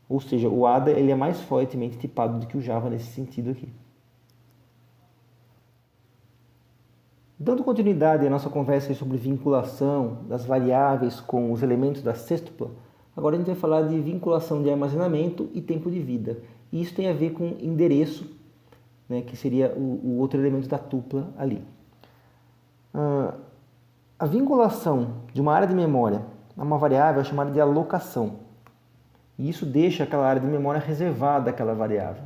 Ou seja, o ADA ele é mais fortemente tipado do que o Java nesse sentido aqui. Dando continuidade à nossa conversa sobre vinculação das variáveis com os elementos da sextupla, agora a gente vai falar de vinculação de armazenamento e tempo de vida. E isso tem a ver com endereço, né, que seria o outro elemento da tupla ali. A vinculação de uma área de memória a uma variável é chamada de alocação. E isso deixa aquela área de memória reservada àquela variável.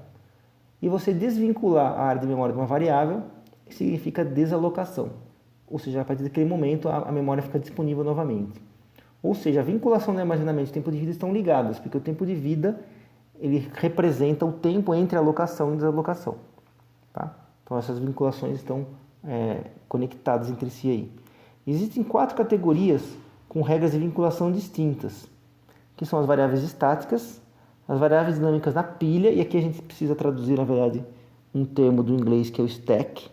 E você desvincular a área de memória de uma variável significa desalocação. Ou seja, a partir daquele momento a memória fica disponível novamente. Ou seja, a vinculação de armazenamento e tempo de vida estão ligadas, porque o tempo de vida ele representa o tempo entre alocação e desalocação. Tá? Então essas vinculações estão conectadas entre si aí. Existem 4 categorias com regras de vinculação distintas, que são as variáveis estáticas, as variáveis dinâmicas na pilha, e aqui a gente precisa traduzir, na verdade, um termo do inglês que é o stack,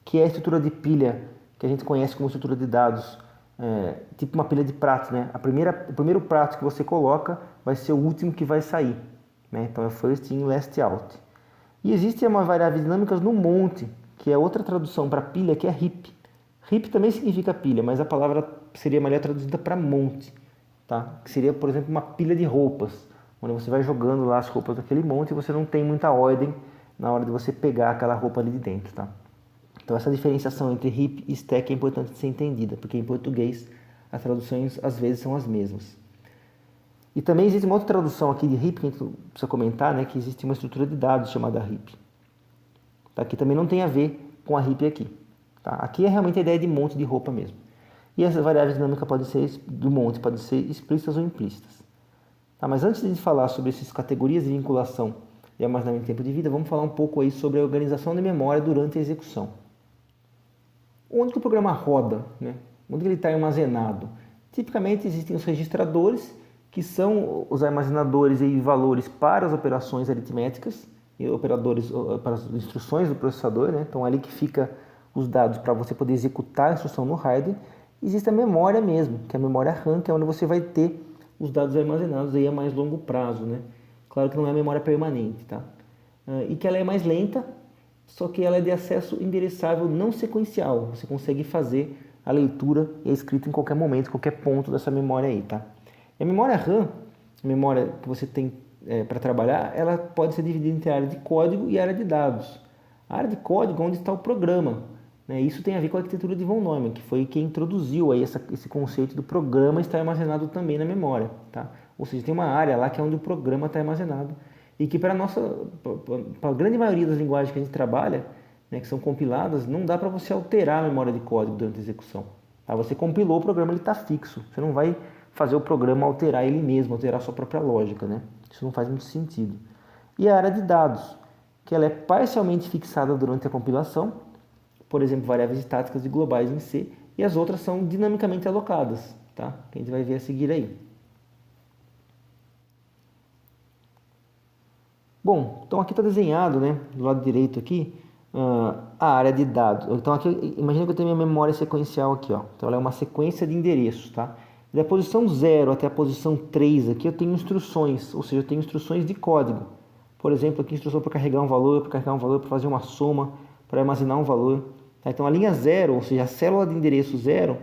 que é a estrutura de pilha que a gente conhece como estrutura de dados, tipo uma pilha de pratos, né? O primeiro prato que você coloca vai ser o último que vai sair, né? Então é first in, last out. E existem umas variáveis dinâmicas no monte, que é outra tradução para pilha, que é heap. Heap também significa pilha, mas a palavra seria melhor traduzida para monte, tá? Que seria, por exemplo, uma pilha de roupas, onde você vai jogando lá as roupas daquele monte e você não tem muita ordem na hora de você pegar aquela roupa ali de dentro, tá? Então essa diferenciação entre heap e stack é importante de ser entendida, porque em português as traduções às vezes são as mesmas. E também existe uma outra tradução aqui de heap que a gente precisa comentar, né, que existe uma estrutura de dados chamada heap. Tá? Que também não tem a ver com a heap aqui. Tá? Aqui é realmente a ideia de monte de roupa mesmo. E essas variáveis dinâmicas podem ser do monte, podem ser explícitas ou implícitas. Tá? Mas antes de falar sobre essas categorias de vinculação e armazenamento de tempo de vida, vamos falar um pouco aí sobre a organização de memória durante a execução. Onde que o programa roda? Né? Onde ele está armazenado? Tipicamente existem os registradores, que são os armazenadores e valores para as operações aritméticas, e operadores para as instruções do processador, né? Então ali que fica os dados para você poder executar a instrução no hardware. Existe a memória mesmo, que é a memória RAM, que é onde você vai ter os dados armazenados aí a mais longo prazo, né? Claro que não é a memória permanente, tá? E que ela é mais lenta, só que ela é de acesso endereçável não sequencial. Você consegue fazer a leitura e a escrita em qualquer momento, qualquer ponto dessa memória aí, tá? E a memória RAM, a memória que você tem para trabalhar, ela pode ser dividida entre a área de código e a área de dados. A área de código é onde está o programa, né? Isso tem a ver com a arquitetura de von Neumann, que foi quem introduziu aí esse conceito do programa estar armazenado também na memória, tá? Ou seja, tem uma área lá que é onde o programa está armazenado e que para a grande maioria das linguagens que a gente trabalha, né, que são compiladas, não dá para você alterar a memória de código durante a execução. Tá? Você compilou o programa, ele está fixo. Você não vai fazer o programa alterar ele mesmo, alterar a sua própria lógica, né? Isso não faz muito sentido. E a área de dados, que ela é parcialmente fixada durante a compilação, por exemplo, variáveis estáticas e globais em C, e as outras são dinamicamente alocadas, tá? Que a gente vai ver a seguir aí. Bom, então aqui está desenhado, né, do lado direito aqui, a área de dados. Então aqui, imagina que eu tenho minha memória sequencial aqui, ó. Então ela é uma sequência de endereços, tá? Da posição 0 até a posição 3 aqui eu tenho instruções, ou seja, eu tenho instruções de código. Por exemplo, aqui instrução para carregar um valor, para fazer uma soma, para armazenar um valor. Tá? Então a linha 0, ou seja, a célula de endereço 0,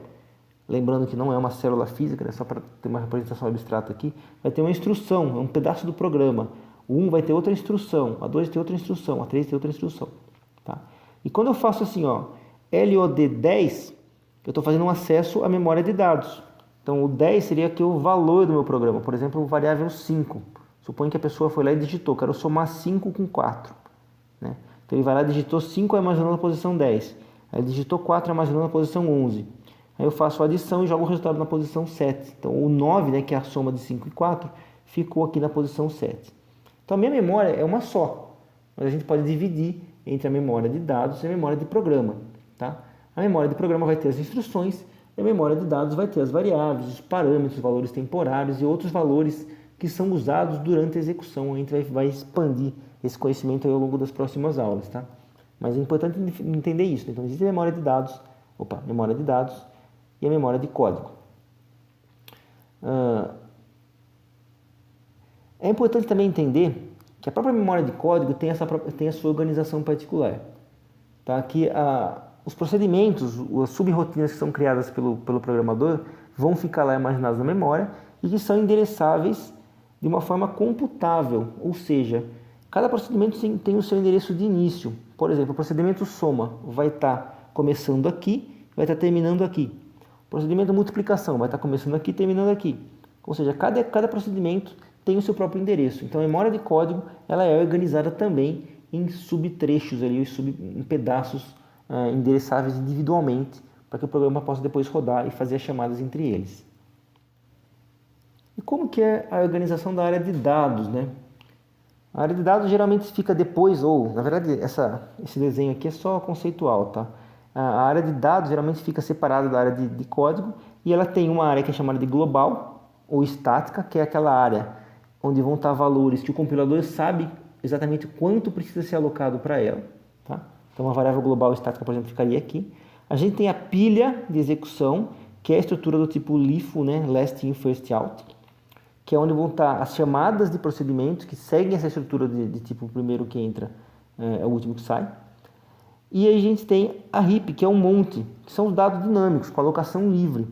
lembrando que não é uma célula física, né, só para ter uma representação abstrata aqui, vai ter uma instrução, é um pedaço do programa. O 1 vai ter outra instrução, a 2 tem outra instrução, a 3 tem outra instrução. Tá? E quando eu faço assim, ó, LOD10, eu estou fazendo um acesso à memória de dados. Então o 10 seria aqui o valor do meu programa, por exemplo, o variável 5. Suponho que a pessoa foi lá e digitou, quero somar 5 com 4. Né? Então ele vai lá e digitou 5 armazenou na posição 10. Aí digitou 4 armazenou na posição 11. Aí eu faço a adição e jogo o resultado na posição 7. Então o 9, né, que é a soma de 5 e 4, ficou aqui na posição 7. Então a minha memória é uma só, mas a gente pode dividir entre a memória de dados e a memória de programa. Tá? A memória de programa vai ter as instruções e a memória de dados vai ter as variáveis, os parâmetros, os valores temporários e outros valores que são usados durante a execução. A gente vai expandir esse conhecimento ao longo das próximas aulas. Tá? Mas é importante entender isso. Então existe a memória de dados, e a memória de código. É importante também entender que a própria memória de código tem a sua organização particular. Tá? Que os procedimentos, as subrotinas que são criadas pelo programador vão ficar lá armazenadas na memória e que são endereçáveis de uma forma computável, ou seja, cada procedimento tem o seu endereço de início. Por exemplo, o procedimento soma vai estar começando aqui, vai estar terminando aqui. O procedimento multiplicação vai estar começando aqui e terminando aqui. Ou seja, cada procedimento tem o seu próprio endereço. Então a memória de código ela é organizada também em subtrechos, ali, em pedaços endereçáveis individualmente, para que o programa possa depois rodar e fazer as chamadas entre eles. E como que é a organização da área de dados, né? A área de dados geralmente fica depois, ou na verdade esse desenho aqui é só conceitual, tá? A área de dados geralmente fica separada da área de código e ela tem uma área que é chamada de global ou estática, que é aquela área onde vão estar valores que o compilador sabe exatamente quanto precisa ser alocado para ela. Tá? Então, uma variável global estática, por exemplo, ficaria aqui. A gente tem a pilha de execução, que é a estrutura do tipo LIFO, né? Last in, first out, que é onde vão estar as chamadas de procedimentos que seguem essa estrutura de tipo o primeiro que entra é o último que sai. E aí a gente tem a heap, que é um monte, que são os dados dinâmicos, com alocação livre.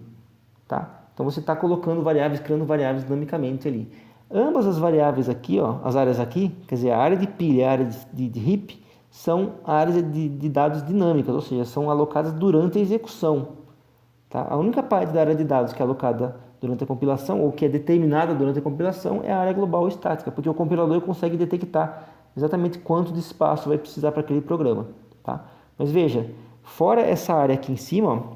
Tá? Então você está colocando variáveis, criando variáveis dinamicamente ali. Ambas as variáveis aqui, ó, as áreas aqui, quer dizer, a área de pilha e a área de heap, são áreas de dados dinâmicas, ou seja, são alocadas durante a execução. Tá? A única parte da área de dados que é alocada durante a compilação, ou que é determinada durante a compilação, é a área global estática, porque o compilador consegue detectar exatamente quanto de espaço vai precisar para aquele programa. Tá? Mas veja, fora essa área aqui em cima,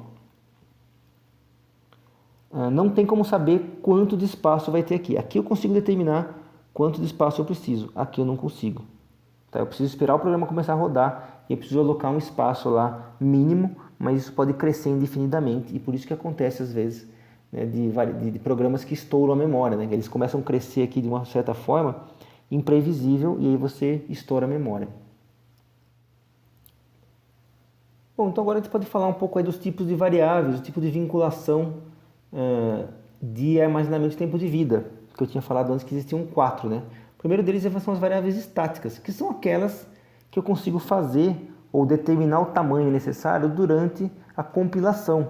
não tem como saber quanto de espaço vai ter aqui. Aqui eu consigo determinar quanto de espaço eu preciso. Aqui eu não consigo. Tá? Eu preciso esperar o programa começar a rodar e eu preciso alocar um espaço lá mínimo, mas isso pode crescer indefinidamente e por isso que acontece às vezes, né, de programas que estouram a memória. Né? Eles começam a crescer aqui de uma certa forma imprevisível e aí você estoura a memória. Bom, então agora a gente pode falar um pouco aí dos tipos de variáveis, o tipo de vinculação de armazenamento de tempo de vida, que eu tinha falado antes que existiam 4, né? O primeiro deles são as variáveis estáticas, que são aquelas que eu consigo fazer ou determinar o tamanho necessário durante a compilação.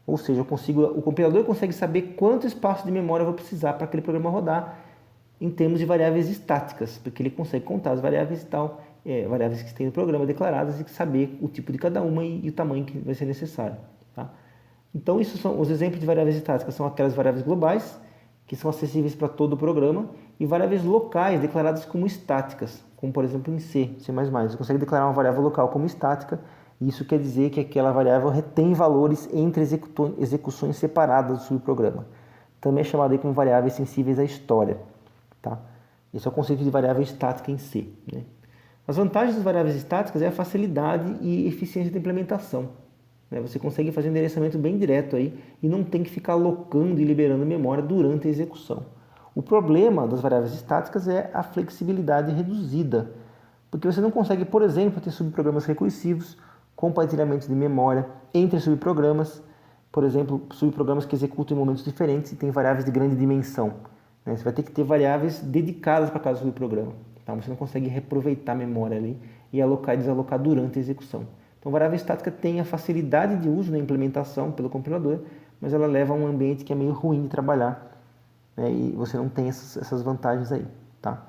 Ou seja, o compilador consegue saber quanto espaço de memória eu vou precisar para aquele programa rodar em termos de variáveis estáticas, porque ele consegue contar as variáveis e tal variáveis que tem no programa declaradas e saber o tipo de cada uma e o tamanho que vai ser necessário. Tá? Então, isso são os exemplos de variáveis estáticas, são aquelas variáveis globais, que são acessíveis para todo o programa, e variáveis locais declaradas como estáticas, como por exemplo em C++. Você consegue declarar uma variável local como estática, e isso quer dizer que aquela variável retém valores entre execuções separadas do subprograma. Também é chamado aí como variáveis sensíveis à história. Tá? Esse é o conceito de variável estática em C. Né? As vantagens das variáveis estáticas é a facilidade e eficiência da implementação. Você consegue fazer um endereçamento bem direto aí e não tem que ficar alocando e liberando memória durante a execução. O problema das variáveis estáticas é a flexibilidade reduzida, porque você não consegue, por exemplo, ter subprogramas recursivos, compartilhamento de memória entre subprogramas, por exemplo, subprogramas que executam em momentos diferentes e têm variáveis de grande dimensão. Você vai ter que ter variáveis dedicadas para cada subprograma. Tá? Você não consegue reaproveitar a memória ali e alocar e desalocar durante a execução. Então, a variável estática tem a facilidade de uso na implementação pelo compilador, mas ela leva a um ambiente que é meio ruim de trabalhar, né? E você não tem essas vantagens aí. Tá?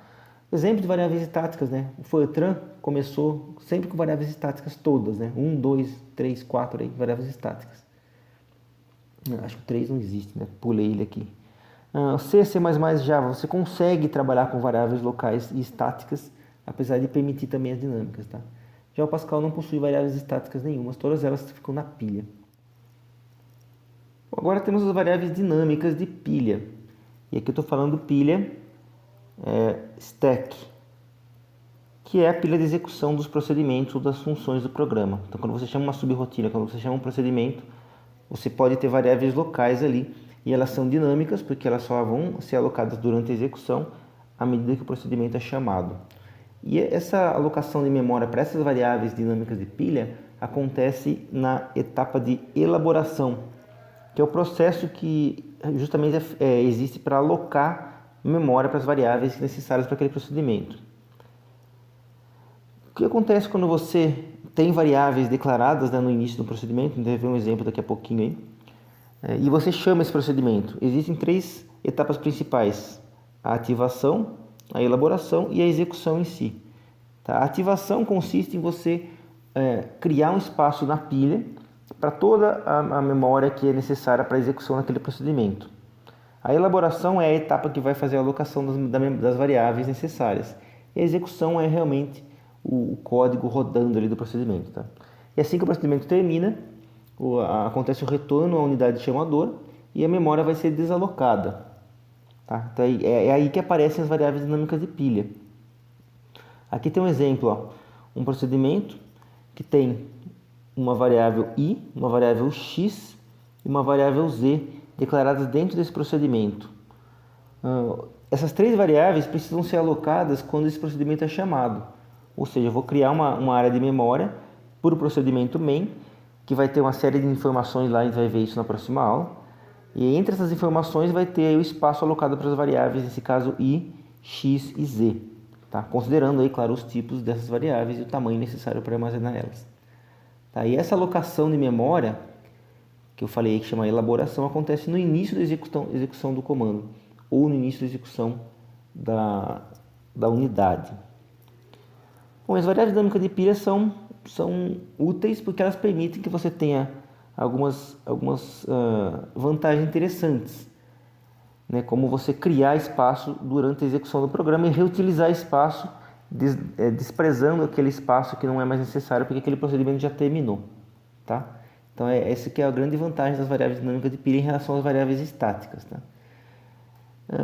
Exemplo de variáveis estáticas, né? O Fortran começou sempre com variáveis estáticas todas, né? 1, 2, 3, 4 aí, variáveis estáticas. Acho que o 3 não existe, né? Pulei ele aqui. C, C++, Java, você consegue trabalhar com variáveis locais e estáticas, apesar de permitir também as dinâmicas, tá? Já o Pascal não possui variáveis estáticas nenhumas, todas elas ficam na pilha. Agora temos as variáveis dinâmicas de pilha. E aqui eu estou falando pilha stack, que é a pilha de execução dos procedimentos ou das funções do programa. Então, quando você chama uma subrotina, quando você chama um procedimento, você pode ter variáveis locais ali, e elas são dinâmicas, porque elas só vão ser alocadas durante a execução à medida que o procedimento é chamado. E essa alocação de memória para essas variáveis dinâmicas de pilha acontece na etapa de elaboração, que é o processo que justamente existe para alocar memória para as variáveis necessárias para aquele procedimento. O que acontece quando você tem variáveis declaradas, né, no início do procedimento? A gente vai ver um exemplo daqui a pouquinho aí. E você chama esse procedimento. Existem 3 etapas principais: a ativação, a elaboração e a execução em si. Tá? A ativação consiste em você criar um espaço na pilha para toda a memória que é necessária para a execução daquele procedimento. A elaboração é a etapa que vai fazer a alocação das variáveis necessárias. E a execução é realmente o código rodando ali do procedimento. Tá? E assim que o procedimento termina, acontece o retorno à unidade de chamador e a memória vai ser desalocada. Tá? Então é aí que aparecem as variáveis dinâmicas de pilha. Aqui tem um exemplo, ó, um procedimento que tem uma variável i, uma variável x e uma variável z declaradas dentro desse procedimento. Essas 3 variáveis precisam ser alocadas quando esse procedimento é chamado. Ou seja, eu vou criar uma área de memória para o procedimento main, que vai ter uma série de informações lá, a gente vai ver isso na próxima aula. E entre essas informações vai ter aí o espaço alocado para as variáveis, nesse caso i, x e z. Tá? Considerando aí, claro, os tipos dessas variáveis e o tamanho necessário para armazenar elas. Tá? E essa alocação de memória, que eu falei aí que chama elaboração, acontece no início da execução do comando, ou no início da execução da unidade. Bom, as variáveis dinâmicas de pilha são úteis porque elas permitem que você tenha algumas vantagens interessantes, né? Como você criar espaço durante a execução do programa e reutilizar espaço, desprezando aquele espaço que não é mais necessário porque aquele procedimento já terminou. Tá? Então, essa que é a grande vantagem das variáveis dinâmicas de pilha em relação às variáveis estáticas. Tá?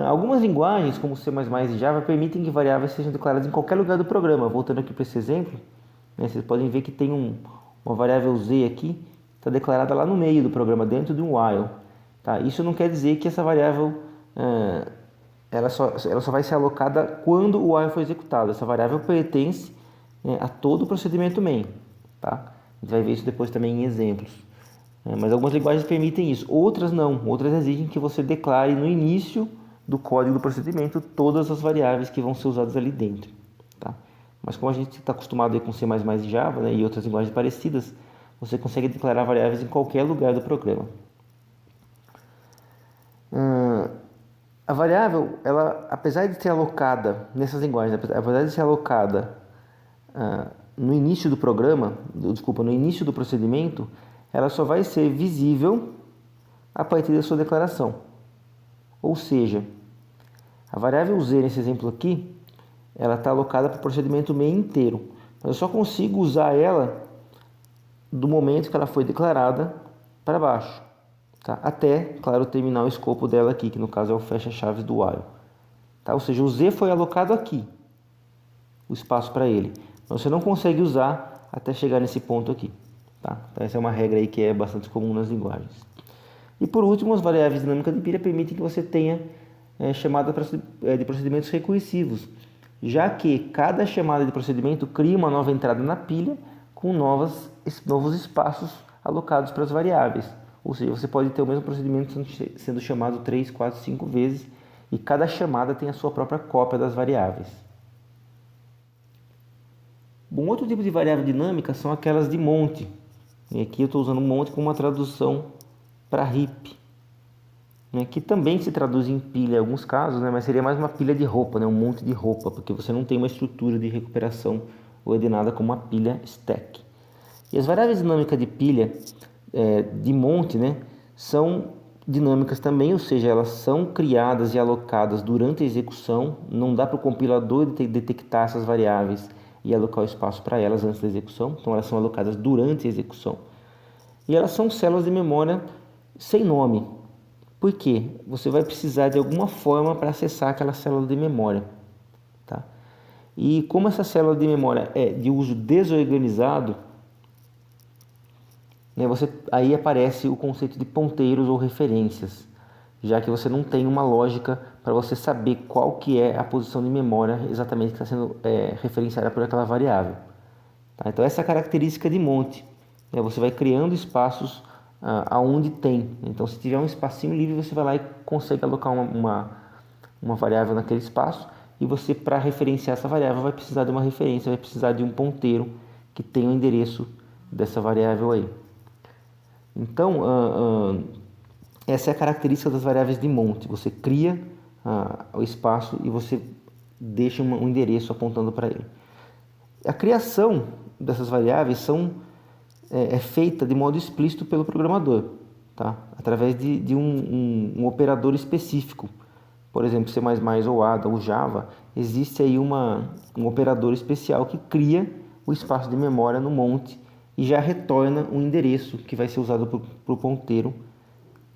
Algumas linguagens, como C++ e Java, permitem que variáveis sejam declaradas em qualquer lugar do programa. Voltando aqui para esse exemplo, né, vocês podem ver que tem uma variável z aqui, está declarada lá no meio do programa, dentro de um while. Tá? Isso não quer dizer que essa variável ela só vai ser alocada quando o while for executado. Essa variável pertence, né, a todo o procedimento main. Tá? A gente vai ver isso depois também em exemplos. Mas algumas linguagens permitem isso, outras não. Outras exigem que você declare no início do código do procedimento todas as variáveis que vão ser usadas ali dentro. Tá? Mas como a gente está acostumado aí com C++ e Java, né, e outras linguagens parecidas, você consegue declarar variáveis em qualquer lugar do programa. A variável, ela, apesar de ser alocada nessas linguagens, apesar de ser alocada no início do programa, no início do procedimento, ela só vai ser visível a partir da sua declaração. Ou seja, a variável Z nesse exemplo aqui, ela está alocada para o procedimento MEI inteiro. Mas eu só consigo usar ela do momento que ela foi declarada para baixo, tá? Até, claro, terminar o escopo dela aqui, que no caso é o fecha-chaves do while. Tá? Ou seja, o Z foi alocado aqui, o espaço para ele. Então você não consegue usar até chegar nesse ponto aqui. Tá? Então essa é uma regra aí que é bastante comum nas linguagens. E por último, as variáveis dinâmicas de pilha permitem que você tenha chamada de procedimentos recursivos, já que cada chamada de procedimento cria uma nova entrada na pilha com novos espaços alocados para as variáveis. Ou seja, você pode ter o mesmo procedimento sendo chamado 3, 4, 5 vezes e cada chamada tem a sua própria cópia das variáveis. Bom, outro tipo de variável dinâmica são aquelas de monte. E aqui eu estou usando monte como uma tradução para heap, né, que também se traduz em pilha em alguns casos, né, mas seria mais uma pilha de roupa, né, um monte de roupa, porque você não tem uma estrutura de recuperação ordenada como uma pilha stack. E as variáveis dinâmicas de pilha, de monte, né, são dinâmicas também, ou seja, elas são criadas e alocadas durante a execução, não dá para o compilador detectar essas variáveis e alocar o espaço para elas antes da execução, então elas são alocadas durante a execução. E elas são células de memória sem nome. Por quê? Você vai precisar de alguma forma para acessar aquela célula de memória. Tá? E como essa célula de memória é de uso desorganizado, né, aí aparece o conceito de ponteiros ou referências, já que você não tem uma lógica para você saber qual que é a posição de memória exatamente que está sendo referenciada por aquela variável. Tá? Então essa é a característica de monte. Né? Você vai criando espaços aonde tem. Então se tiver um espacinho livre, você vai lá e consegue alocar uma variável naquele espaço, e você, para referenciar essa variável, vai precisar de uma referência, vai precisar de um ponteiro que tenha o endereço dessa variável aí. Então, essa é a característica das variáveis de monte. Você cria o espaço e você deixa um endereço apontando para ele. A criação dessas variáveis é feita de modo explícito pelo programador, tá? Através de um operador específico. Por exemplo, C++ ou Ada ou Java, existe aí um operador especial que cria o espaço de memória no monte e já retorna um endereço que vai ser usado para o ponteiro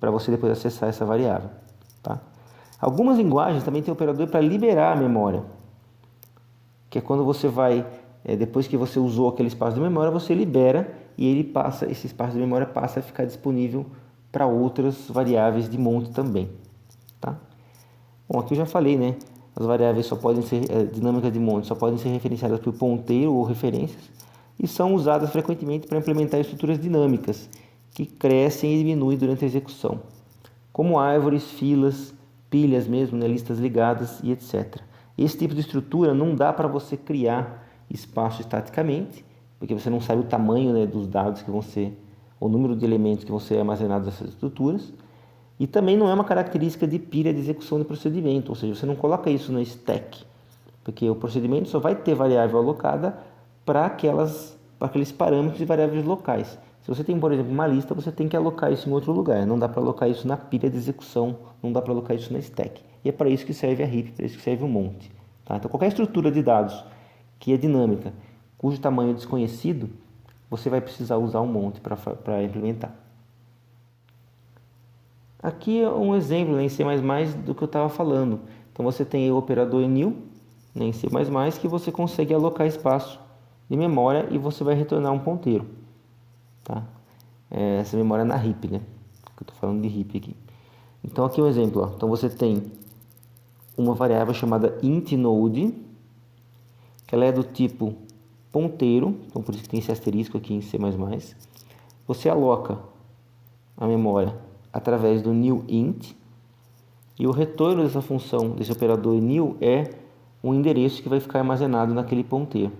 para você depois acessar essa variável. Tá? Algumas linguagens também têm operador para liberar a memória, que é quando você vai, depois que você usou aquele espaço de memória, você libera e esse espaço de memória passa a ficar disponível para outras variáveis de monte também. Tá? Bom, aqui eu já falei, né? As variáveis só podem ser dinâmicas de monte, só podem ser referenciadas por ponteiro ou referências e são usadas frequentemente para implementar estruturas dinâmicas que crescem e diminuem durante a execução, como árvores, filas, pilhas mesmo, né? Listas ligadas e etc. Esse tipo de estrutura não dá para você criar espaço estaticamente, porque você não sabe o tamanho, né, dos dados que vão ser, o número de elementos que vão ser armazenados nessas estruturas. E também não é uma característica de pilha de execução de procedimento, ou seja, você não coloca isso na stack, porque o procedimento só vai ter variável alocada para aqueles parâmetros e variáveis locais. Se você tem, por exemplo, uma lista, você tem que alocar isso em outro lugar, não dá para alocar isso na pilha de execução, não dá para alocar isso na stack. E é para isso que serve a heap, para isso que serve o monte. Tá? Então qualquer estrutura de dados que é dinâmica, cujo tamanho é desconhecido, você vai precisar usar um monte para implementar. Aqui é um exemplo, né, em C++ do que eu estava falando. Então você tem o operador new, né, em C++, que você consegue alocar espaço de memória e você vai retornar um ponteiro. Tá? Essa memória na heap, né? Eu estou falando de heap aqui. Então aqui um exemplo. Ó. Então você tem uma variável chamada intNode, que ela é do tipo ponteiro, então por isso que tem esse asterisco aqui em C++. Você aloca a memória através do newInt, e o retorno dessa função, desse operador new, é um endereço que vai ficar armazenado naquele ponteiro.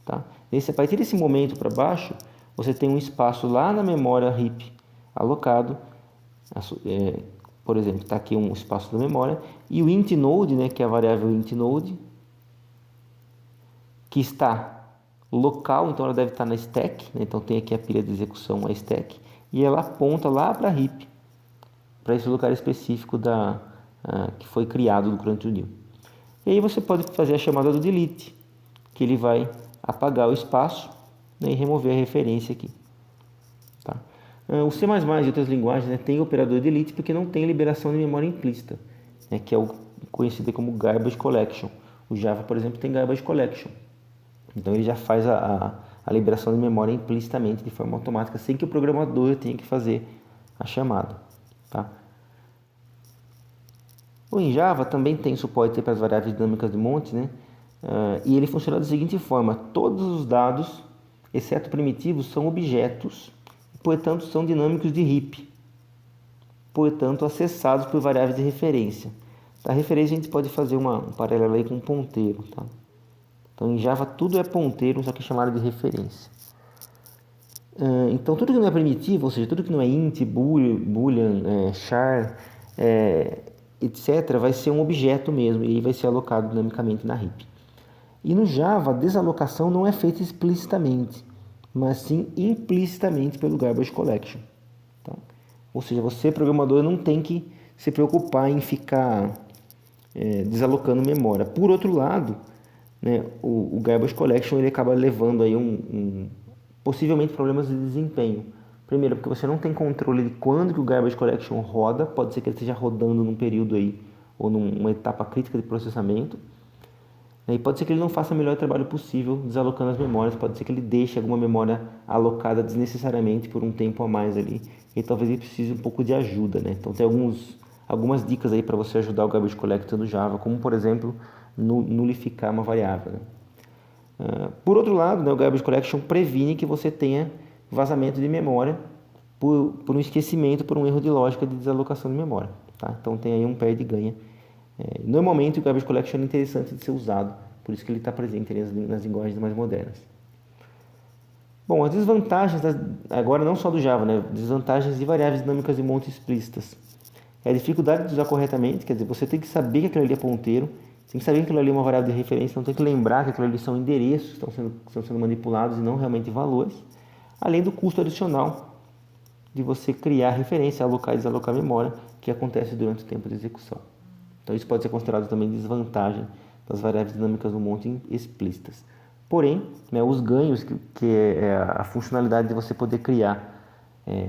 Tá? A partir desse momento para baixo, você tem um espaço lá na memória heap alocado, por exemplo, está aqui um espaço da memória, e o intNode, né, que é a variável intNode, que está local, então ela deve estar na stack, né? Então tem aqui a pilha de execução, a stack, e ela aponta lá para a heap, para esse lugar específico que foi criado durante o new. E aí você pode fazer a chamada do delete, que ele vai apagar o espaço, né, e remover a referência aqui. Tá? O C++ e outras linguagens, né, tem operador delete porque não tem liberação de memória implícita, né, que é o conhecido como garbage collection. O Java, por exemplo, tem garbage collection. Então ele já faz a liberação de memória implicitamente, de forma automática, sem que o programador tenha que fazer a chamada. Tá? O em Java também tem suporte para as variáveis dinâmicas de monte, né? E ele funciona da seguinte forma: todos os dados, exceto primitivos, são objetos, portanto são dinâmicos de heap, portanto acessados por variáveis de referência. Da referência a gente pode fazer um paralelo aí com um ponteiro. Tá? Então em Java tudo é ponteiro, só que é chamado de referência. Então tudo que não é primitivo, ou seja, tudo que não é int, boolean, char, etc., vai ser um objeto mesmo e vai ser alocado dinamicamente na heap. E no Java, a desalocação não é feita explicitamente, mas sim implicitamente pelo garbage collection. Tá? Ou seja, você, programador, não tem que se preocupar em ficar desalocando memória. Por outro lado, né, o garbage collection ele acaba levando aí possivelmente problemas de desempenho. Primeiro, porque você não tem controle de quando que o garbage collection roda, pode ser que ele esteja rodando num período aí, ou numa etapa crítica de processamento. E pode ser que ele não faça o melhor trabalho possível desalocando as memórias, pode ser que ele deixe alguma memória alocada desnecessariamente por um tempo a mais ali, e talvez ele precise um pouco de ajuda, né? Então tem algumas dicas aí para você ajudar o garbage collector do Java, como por exemplo, nulificar uma variável, né? Por outro lado, né, o garbage collection previne que você tenha vazamento de memória por um esquecimento, por um erro de lógica de desalocação de memória. Tá? Então tem aí um perde-ganha. Normalmente o garbage collection é interessante de ser usado, por isso que ele está presente nas linguagens mais modernas. Bom, as desvantagens, agora não só do Java, né, desvantagens de variáveis dinâmicas de monte explícitas. É a dificuldade de usar corretamente, quer dizer, você tem que saber que aquilo ali é ponteiro, tem que saber que aquilo ali é uma variável de referência, não tem que lembrar que aquilo ali são endereços que estão sendo manipulados e não realmente valores, além do custo adicional de você criar referência, alocar e desalocar memória, que acontece durante o tempo de execução. Então isso pode ser considerado também desvantagem das variáveis dinâmicas no monte explícitas. Porém, né, os ganhos, que é a funcionalidade de você poder criar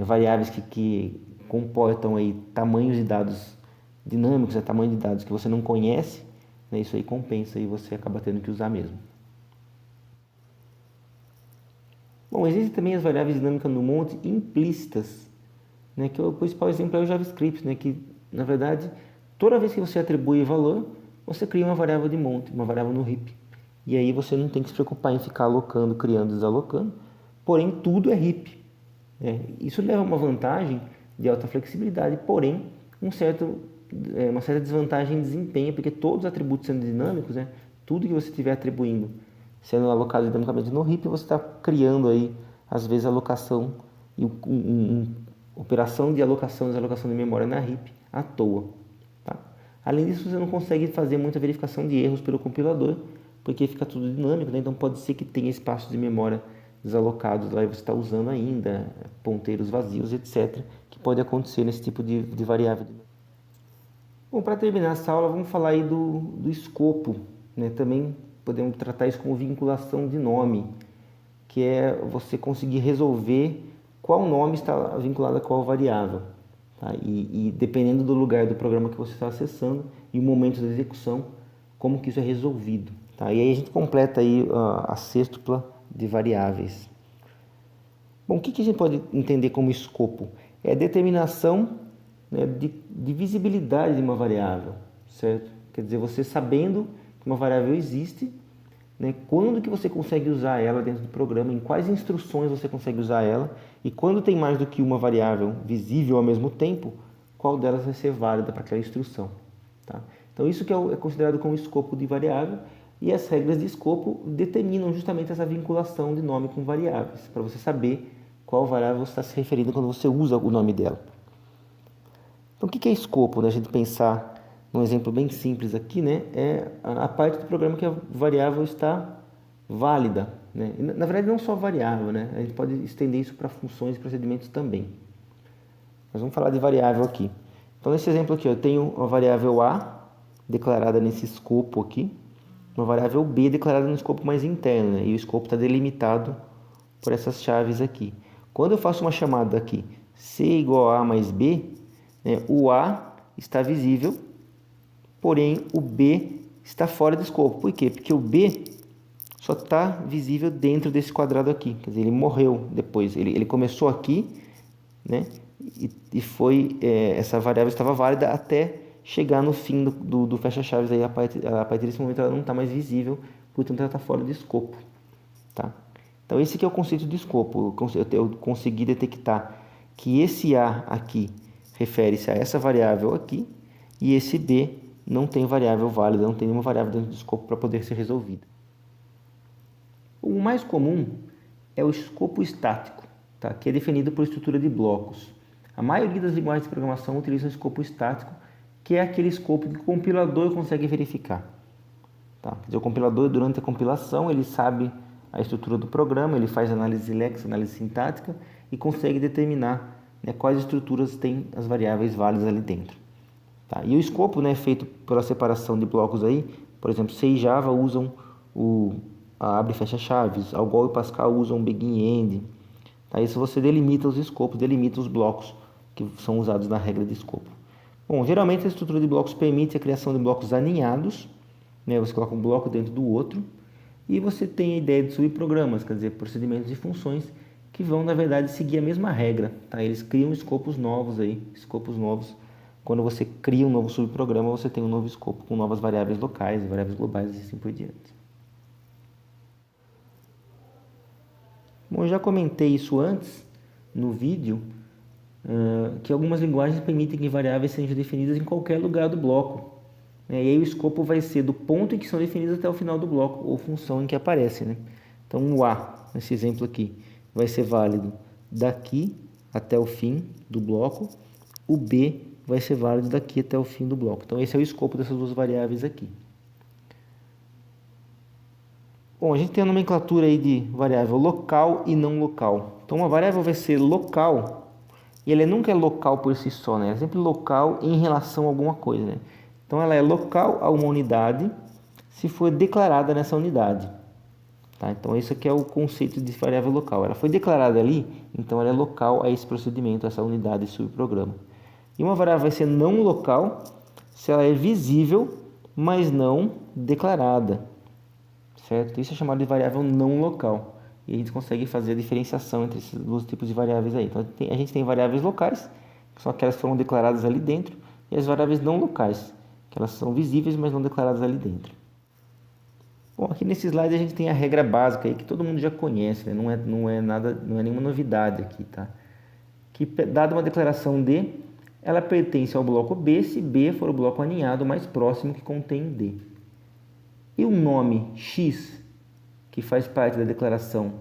variáveis que comportam aí tamanhos de dados dinâmicos, tamanho de dados que você não conhece, né, isso aí compensa e você acaba tendo que usar mesmo. Bom, existem também as variáveis dinâmicas no monte implícitas, né, que o principal exemplo é o JavaScript, né, que na verdade toda vez que você atribui valor, você cria uma variável de monte, uma variável no heap. E aí você não tem que se preocupar em ficar alocando, criando, desalocando, porém tudo é heap. Isso leva a uma vantagem de alta flexibilidade, porém uma certa desvantagem em desempenho, porque todos os atributos sendo dinâmicos, né, tudo que você estiver atribuindo sendo alocado dinamicamente no heap, você está criando aí, às vezes, alocação e operação de alocação e desalocação de memória na heap à toa. Tá? Além disso, você não consegue fazer muita verificação de erros pelo compilador, porque fica tudo dinâmico, né? Então pode ser que tenha espaços de memória desalocados lá e você está usando ainda, ponteiros vazios, etc., que pode acontecer nesse tipo de variável. Bom, para terminar essa aula, vamos falar aí do escopo, né? Também podemos tratar isso como vinculação de nome, que é você conseguir resolver qual nome está vinculado a qual variável. Tá? E dependendo do lugar do programa que você está acessando e o momento da execução, como que isso é resolvido. Tá? E aí a gente completa aí a sextupla de variáveis. Bom, o que a gente pode entender como escopo? É a determinação, né, de visibilidade de uma variável, certo? Quer dizer, você sabendo que uma variável existe, né, quando que você consegue usar ela dentro do programa, em quais instruções você consegue usar ela, e quando tem mais do que uma variável visível ao mesmo tempo, qual delas vai ser válida para aquela instrução. Tá? Então isso que é considerado como escopo de variável, e as regras de escopo determinam justamente essa vinculação de nome com variáveis, para você saber qual variável você está se referindo quando você usa o nome dela. Então o que é escopo? Né? A gente pensar num exemplo bem simples aqui, né? É a parte do programa que a variável está válida, né? E, na verdade, não só variável, né? A gente pode estender isso para funções e procedimentos também. Mas vamos falar de variável aqui. Então, nesse exemplo aqui, eu tenho uma variável A declarada nesse escopo aqui, uma variável B declarada no escopo mais interno, né? E o escopo está delimitado por essas chaves aqui. Quando eu faço uma chamada aqui, C igual a mais B, né, o A está visível, porém o B está fora do escopo. Por quê? Porque o B só está visível dentro desse quadrado aqui. Quer dizer, ele morreu depois. Ele começou aqui, né? E foi, essa variável estava válida até chegar no fim do fecha-chaves. Aí, a partir desse momento ela não está mais visível, portanto ela está fora do escopo. Tá? Então esse aqui é o conceito de escopo. Eu consegui detectar que esse A aqui refere-se a essa variável aqui e esse B não tem variável válida, não tem nenhuma variável dentro do escopo para poder ser resolvida. O mais comum é o escopo estático, tá? Que é definido por estrutura de blocos. A maioria das linguagens de programação utiliza o escopo estático, que é aquele escopo que o compilador consegue verificar. Tá? Quer dizer, o compilador, durante a compilação, ele sabe a estrutura do programa, ele faz análise léxica, análise sintática e consegue determinar, né, quais estruturas tem as variáveis válidas ali dentro. Tá? E o escopo, né, é feito pela separação de blocos aí, por exemplo, C e Java usam a abre e fecha chaves, Algol e Pascal usam begin e end. Tá? Isso você delimita os escopos, delimita os blocos que são usados na regra de escopo. Bom, geralmente a estrutura de blocos permite a criação de blocos aninhados, né? Você coloca um bloco dentro do outro e você tem a ideia de subprogramas, quer dizer, procedimentos e funções que vão, na verdade, seguir a mesma regra. Tá? Eles criam escopos novos aí, escopos novos. Quando você cria um novo subprograma, você tem um novo escopo com novas variáveis locais, variáveis globais e assim por diante. Bom, eu já comentei isso antes no vídeo, que algumas linguagens permitem que variáveis sejam definidas em qualquer lugar do bloco. E aí o escopo vai ser do ponto em que são definidas até o final do bloco, ou função em que aparece, né? Então o A, nesse exemplo aqui, vai ser válido daqui até o fim do bloco, o B vai ser válido daqui até o fim do bloco. Então esse é o escopo dessas duas variáveis aqui. Bom, a gente tem a nomenclatura aí de variável local e não local. Então uma variável vai ser local e ela nunca é local por si só, né? Ela é sempre local em relação a alguma coisa, né? Então ela é local a uma unidade se for declarada nessa unidade. Tá? Então esse aqui é o conceito de variável local. Ela foi declarada ali, então ela é local a esse procedimento, a essa unidade, esse subprograma. E uma variável vai ser não local se ela é visível, mas não declarada. Certo? Isso é chamado de variável não local. E a gente consegue fazer a diferenciação entre esses dois tipos de variáveis aí. Então a gente tem variáveis locais, que são aquelas que foram declaradas ali dentro, e as variáveis não locais, que elas são visíveis, mas não declaradas ali dentro. Bom, aqui nesse slide a gente tem a regra básica aí que todo mundo já conhece, né? Não é nenhuma novidade aqui, tá? Que dada uma declaração D, ela pertence ao bloco B se B for o bloco aninhado mais próximo que contém D. E o nome X, que faz parte da declaração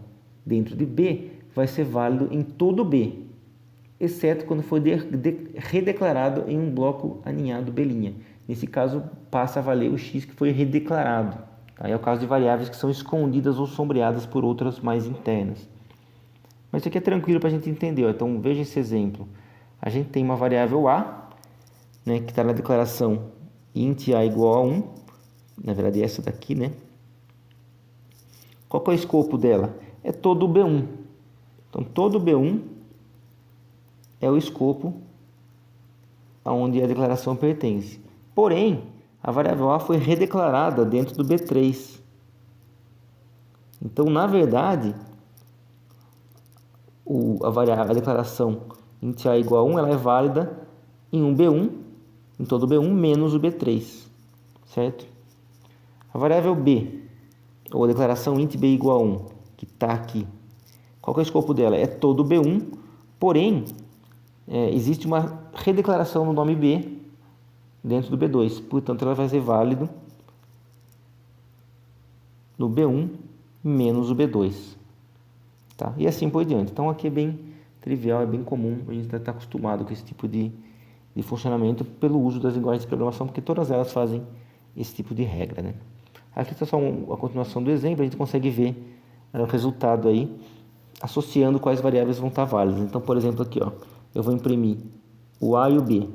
dentro de B, vai ser válido em todo B, exceto quando for redeclarado em um bloco aninhado B'. Nesse caso, passa a valer o X que foi redeclarado. Tá? É o caso de variáveis que são escondidas ou sombreadas por outras mais internas. Mas isso aqui é tranquilo para a gente entender. Ó. Então, veja esse exemplo. A gente tem uma variável A, né, que está na declaração int A igual a 1. Na verdade, essa daqui, né? Qual que é o escopo dela? É todo o B1. Então, todo o B1 é o escopo aonde a declaração pertence. Porém, a variável A foi redeclarada dentro do B3. Então, na verdade, a declaração int A igual a 1 ela é válida em um B1, em todo o B1, menos o B3. Certo? A variável B, ou a declaração int B igual a 1, que está aqui, qual que é o escopo dela? É todo o B1, porém, existe uma redeclaração no nome B dentro do B2, portanto ela vai ser válida no B1 menos o B2. Tá? E assim por diante. Então aqui é bem trivial, é bem comum, a gente está acostumado com esse tipo de funcionamento pelo uso das linguagens de programação, porque todas elas fazem esse tipo de regra. Né? Aqui está só a continuação do exemplo, a gente consegue ver o resultado aí, associando quais variáveis vão estar válidas. Então, por exemplo, aqui, ó, eu vou imprimir o A e o B.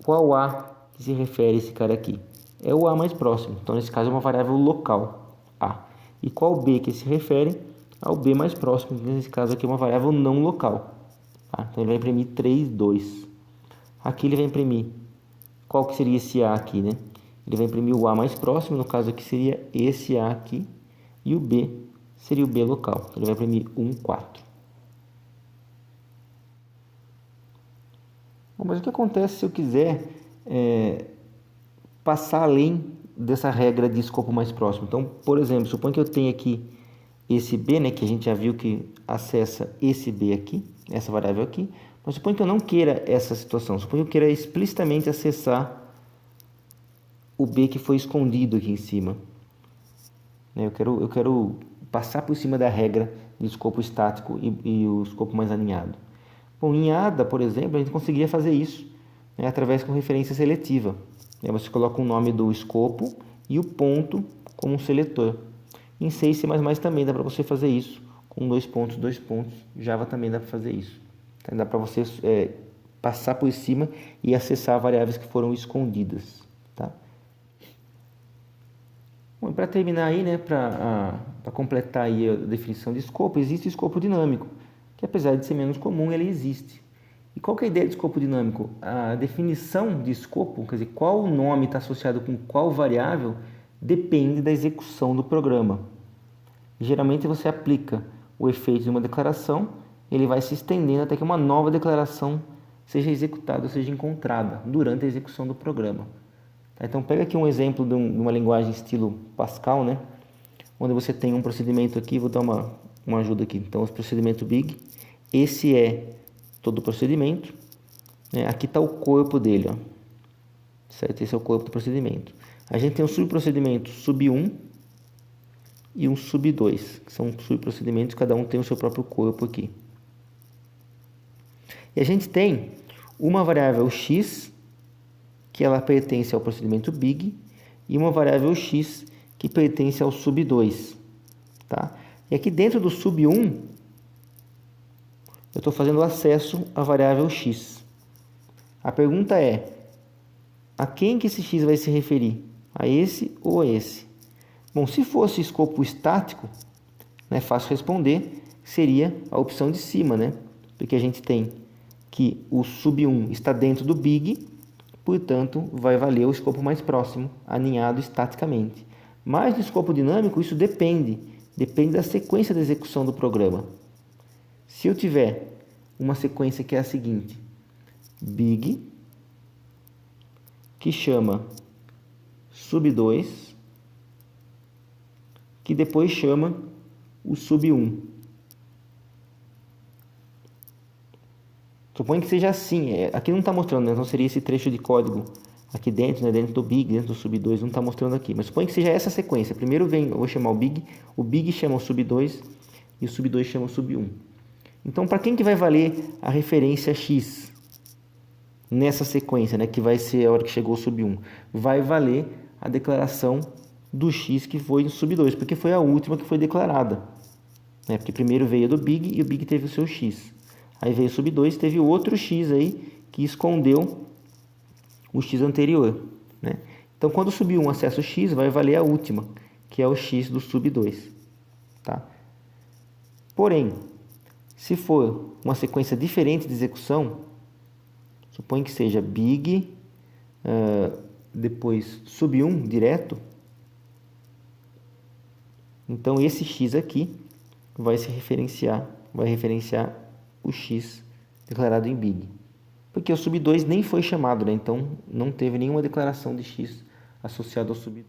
Qual A que se refere a esse cara aqui? É o A mais próximo. Então, nesse caso, é uma variável local, A. E qual B que se refere ao B mais próximo? Nesse caso aqui é uma variável não local. Tá? Então, ele vai imprimir 3, 2. Aqui ele vai imprimir, qual que seria esse A aqui, né? Ele vai imprimir o A mais próximo, no caso aqui seria esse A aqui. E o B seria o B local. Então, ele vai imprimir 1, 4. Bom, mas o que acontece se eu quiser passar além dessa regra de escopo mais próximo? Então, por exemplo, suponha que eu tenha aqui esse B, né, que a gente já viu que acessa esse B aqui, essa variável aqui. Mas suponha que eu não queira essa situação. Suponha que eu queira explicitamente acessar o B que foi escondido aqui em cima. Eu quero passar por cima da regra de escopo estático e o escopo mais alinhado. Bom, em ADA, por exemplo, a gente conseguia fazer isso, né, através com referência seletiva. Você coloca o nome do escopo e o ponto como um seletor. Em C e C++ também dá para você fazer isso, com 2 pontos, 2 pontos. Java também dá para fazer isso. Então, dá para você passar por cima e acessar variáveis que foram escondidas. Tá? Bom, para terminar aí, né, para completar aí a definição de escopo, existe o escopo dinâmico, que apesar de ser menos comum, ele existe. E qual que é a ideia de escopo dinâmico? A definição de escopo, quer dizer, qual nome está associado com qual variável, depende da execução do programa. Geralmente você aplica o efeito de uma declaração, ele vai se estendendo até que uma nova declaração seja executada, ou seja encontrada durante a execução do programa. Então pega aqui um exemplo de uma linguagem estilo Pascal, né? Onde você tem um procedimento aqui, vou dar uma ajuda aqui. Então, o procedimento big, esse é todo o procedimento, né? Aqui está o corpo dele, ó. Certo? Esse é o corpo do procedimento. A gente tem um subprocedimento sub1 e um sub2, que são subprocedimentos, cada um tem o seu próprio corpo aqui. E a gente tem uma variável x, que ela pertence ao procedimento big, e uma variável x que pertence ao sub2. Tá? E aqui dentro do sub1, eu estou fazendo acesso à variável x. A pergunta é, a quem que esse x vai se referir? A esse ou a esse? Bom, se fosse escopo estático, né, fácil responder, seria a opção de cima, né? Porque a gente tem que o sub1 está dentro do big, portanto, vai valer o escopo mais próximo, alinhado estaticamente. Mas no escopo dinâmico, isso depende da sequência de execução do programa. Se eu tiver uma sequência que é a seguinte, big, que chama sub2, que depois chama o sub1. Suponho que seja assim, aqui não está mostrando, né? Então seria esse trecho de código aqui dentro, né? Dentro do big, dentro do sub2, não está mostrando aqui. Mas suponho que seja essa sequência. Primeiro vem, eu vou chamar o big chama o sub2 e o sub2 chama o sub1. Então, para quem que vai valer a referência x nessa sequência, né? Que vai ser a hora que chegou o sub1? Vai valer a declaração do x que foi no sub2, porque foi a última que foi declarada. Né? Porque primeiro veio do big e o big teve o seu x. Aí veio o sub2, teve outro x aí que escondeu o x anterior. Né? Então, quando o sub1 acessa o x, vai valer a última, que é o x do sub2. Tá? Porém, se for uma sequência diferente de execução, suponho que seja big, depois sub1 direto, então esse x aqui vai referenciar o x declarado em big. Porque o sub2 nem foi chamado, né? Então não teve nenhuma declaração de x associado ao sub2.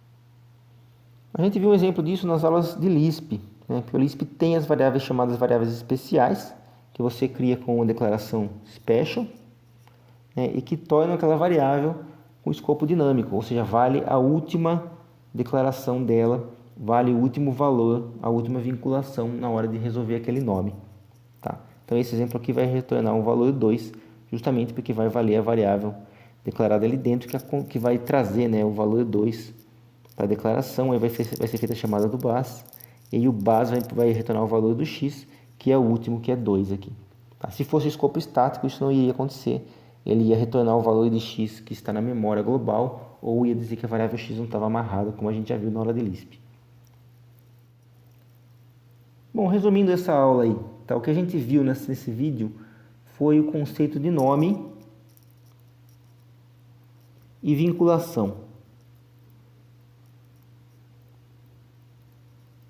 A gente viu um exemplo disso nas aulas de Lisp, né? Porque o Lisp tem as variáveis chamadas variáveis especiais, que você cria com uma declaração special, né? E que tornam aquela variável com escopo dinâmico, ou seja, vale a última declaração dela, vale o último valor, a última vinculação na hora de resolver aquele nome. Tá? Então esse exemplo aqui vai retornar um valor 2, justamente porque vai valer a variável declarada ali dentro, que vai trazer, né, o valor 2 para a declaração. Aí vai ser feita a chamada do bus e aí o base vai retornar o valor do x, que é o último, que é 2 aqui. Tá? Se fosse escopo estático, isso não iria acontecer. Ele ia retornar o valor de x que está na memória global, ou ia dizer que a variável x não estava amarrada, como a gente já viu na aula de Lisp. Bom, resumindo essa aula aí, tá? O que a gente viu nesse vídeo foi o conceito de nome e vinculação,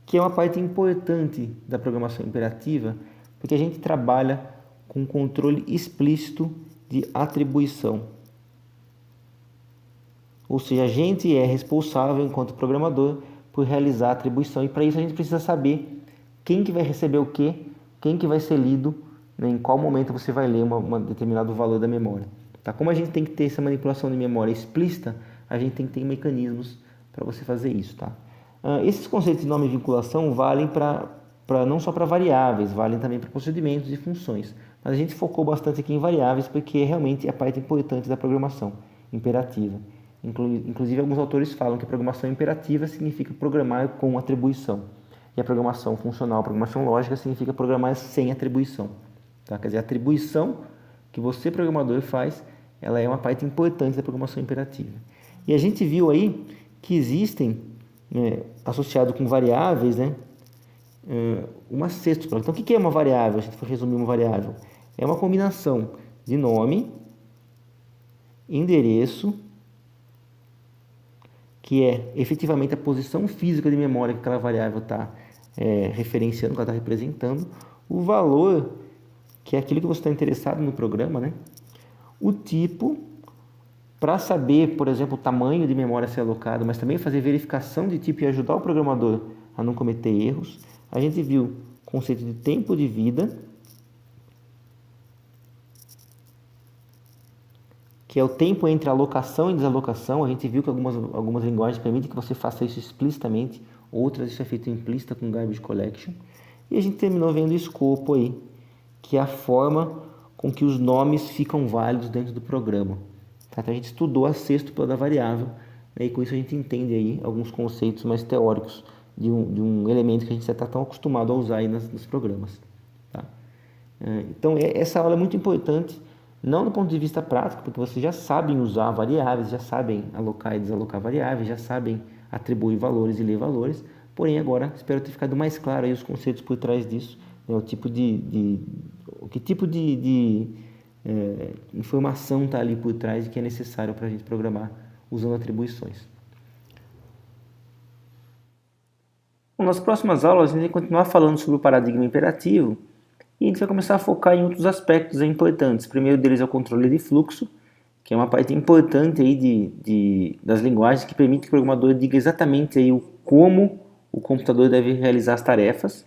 que é uma parte importante da programação imperativa, porque a gente trabalha com controle explícito de atribuição. Ou seja, a gente é responsável, enquanto programador, por realizar a atribuição, e para isso a gente precisa saber quem que vai receber o quê, quem que vai ser lido, né, em qual momento você vai ler um determinado valor da memória. Tá? Como a gente tem que ter essa manipulação de memória explícita, a gente tem que ter mecanismos para você fazer isso. Tá? Esses conceitos de nome e vinculação valem não só para variáveis, valem também para procedimentos e funções. Mas a gente focou bastante aqui em variáveis porque realmente é a parte importante da programação imperativa. Inclusive, alguns autores falam que a programação imperativa significa programar com atribuição. E a programação funcional, a programação lógica, significa programar sem atribuição. Tá? Quer dizer, a atribuição que você, programador, faz, ela é uma parte importante da programação imperativa. E a gente viu aí que existem, associado com variáveis, uma cesta. Então, o que é uma variável? Se a gente for resumir uma variável, é uma combinação de nome, endereço, que é efetivamente a posição física de memória que aquela variável está referenciando, que ela está representando, o valor, que é aquilo que você está interessado no programa, o tipo, para saber, por exemplo, o tamanho de memória a ser alocado, mas também fazer verificação de tipo e ajudar o programador a não cometer erros. A gente viu o conceito de tempo de vida, que é o tempo entre alocação e desalocação. A gente viu que algumas linguagens permitem que você faça isso explicitamente, outras isso é feito implícita com garbage collection. E a gente terminou vendo o escopo aí, que é a forma com que os nomes ficam válidos dentro do programa. Tá? Então a gente estudou a sextupla da variável, e com isso a gente entende aí alguns conceitos mais teóricos de um elemento que a gente já está tão acostumado a usar aí nos programas. Tá? Então essa aula é muito importante, não do ponto de vista prático, porque vocês já sabem usar variáveis, já sabem alocar e desalocar variáveis, já sabem atribuir valores e ler valores, porém agora espero ter ficado mais claro aí os conceitos por trás disso, que tipo de informação está ali por trás e que é necessário para a gente programar usando atribuições. Bom, nas próximas aulas a gente vai continuar falando sobre o paradigma imperativo e a gente vai começar a focar em outros aspectos importantes. O primeiro deles é o controle de fluxo, que é uma parte importante aí das linguagens que permite que o programador diga exatamente aí como o computador deve realizar as tarefas.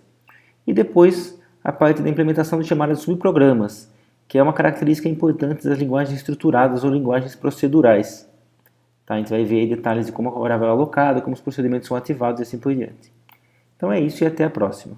E depois a parte da implementação de chamadas de subprogramas, que é uma característica importante das linguagens estruturadas ou linguagens procedurais. Tá? A gente vai ver detalhes de como a variável é alocada, como os procedimentos são ativados e assim por diante. Então é isso e até a próxima.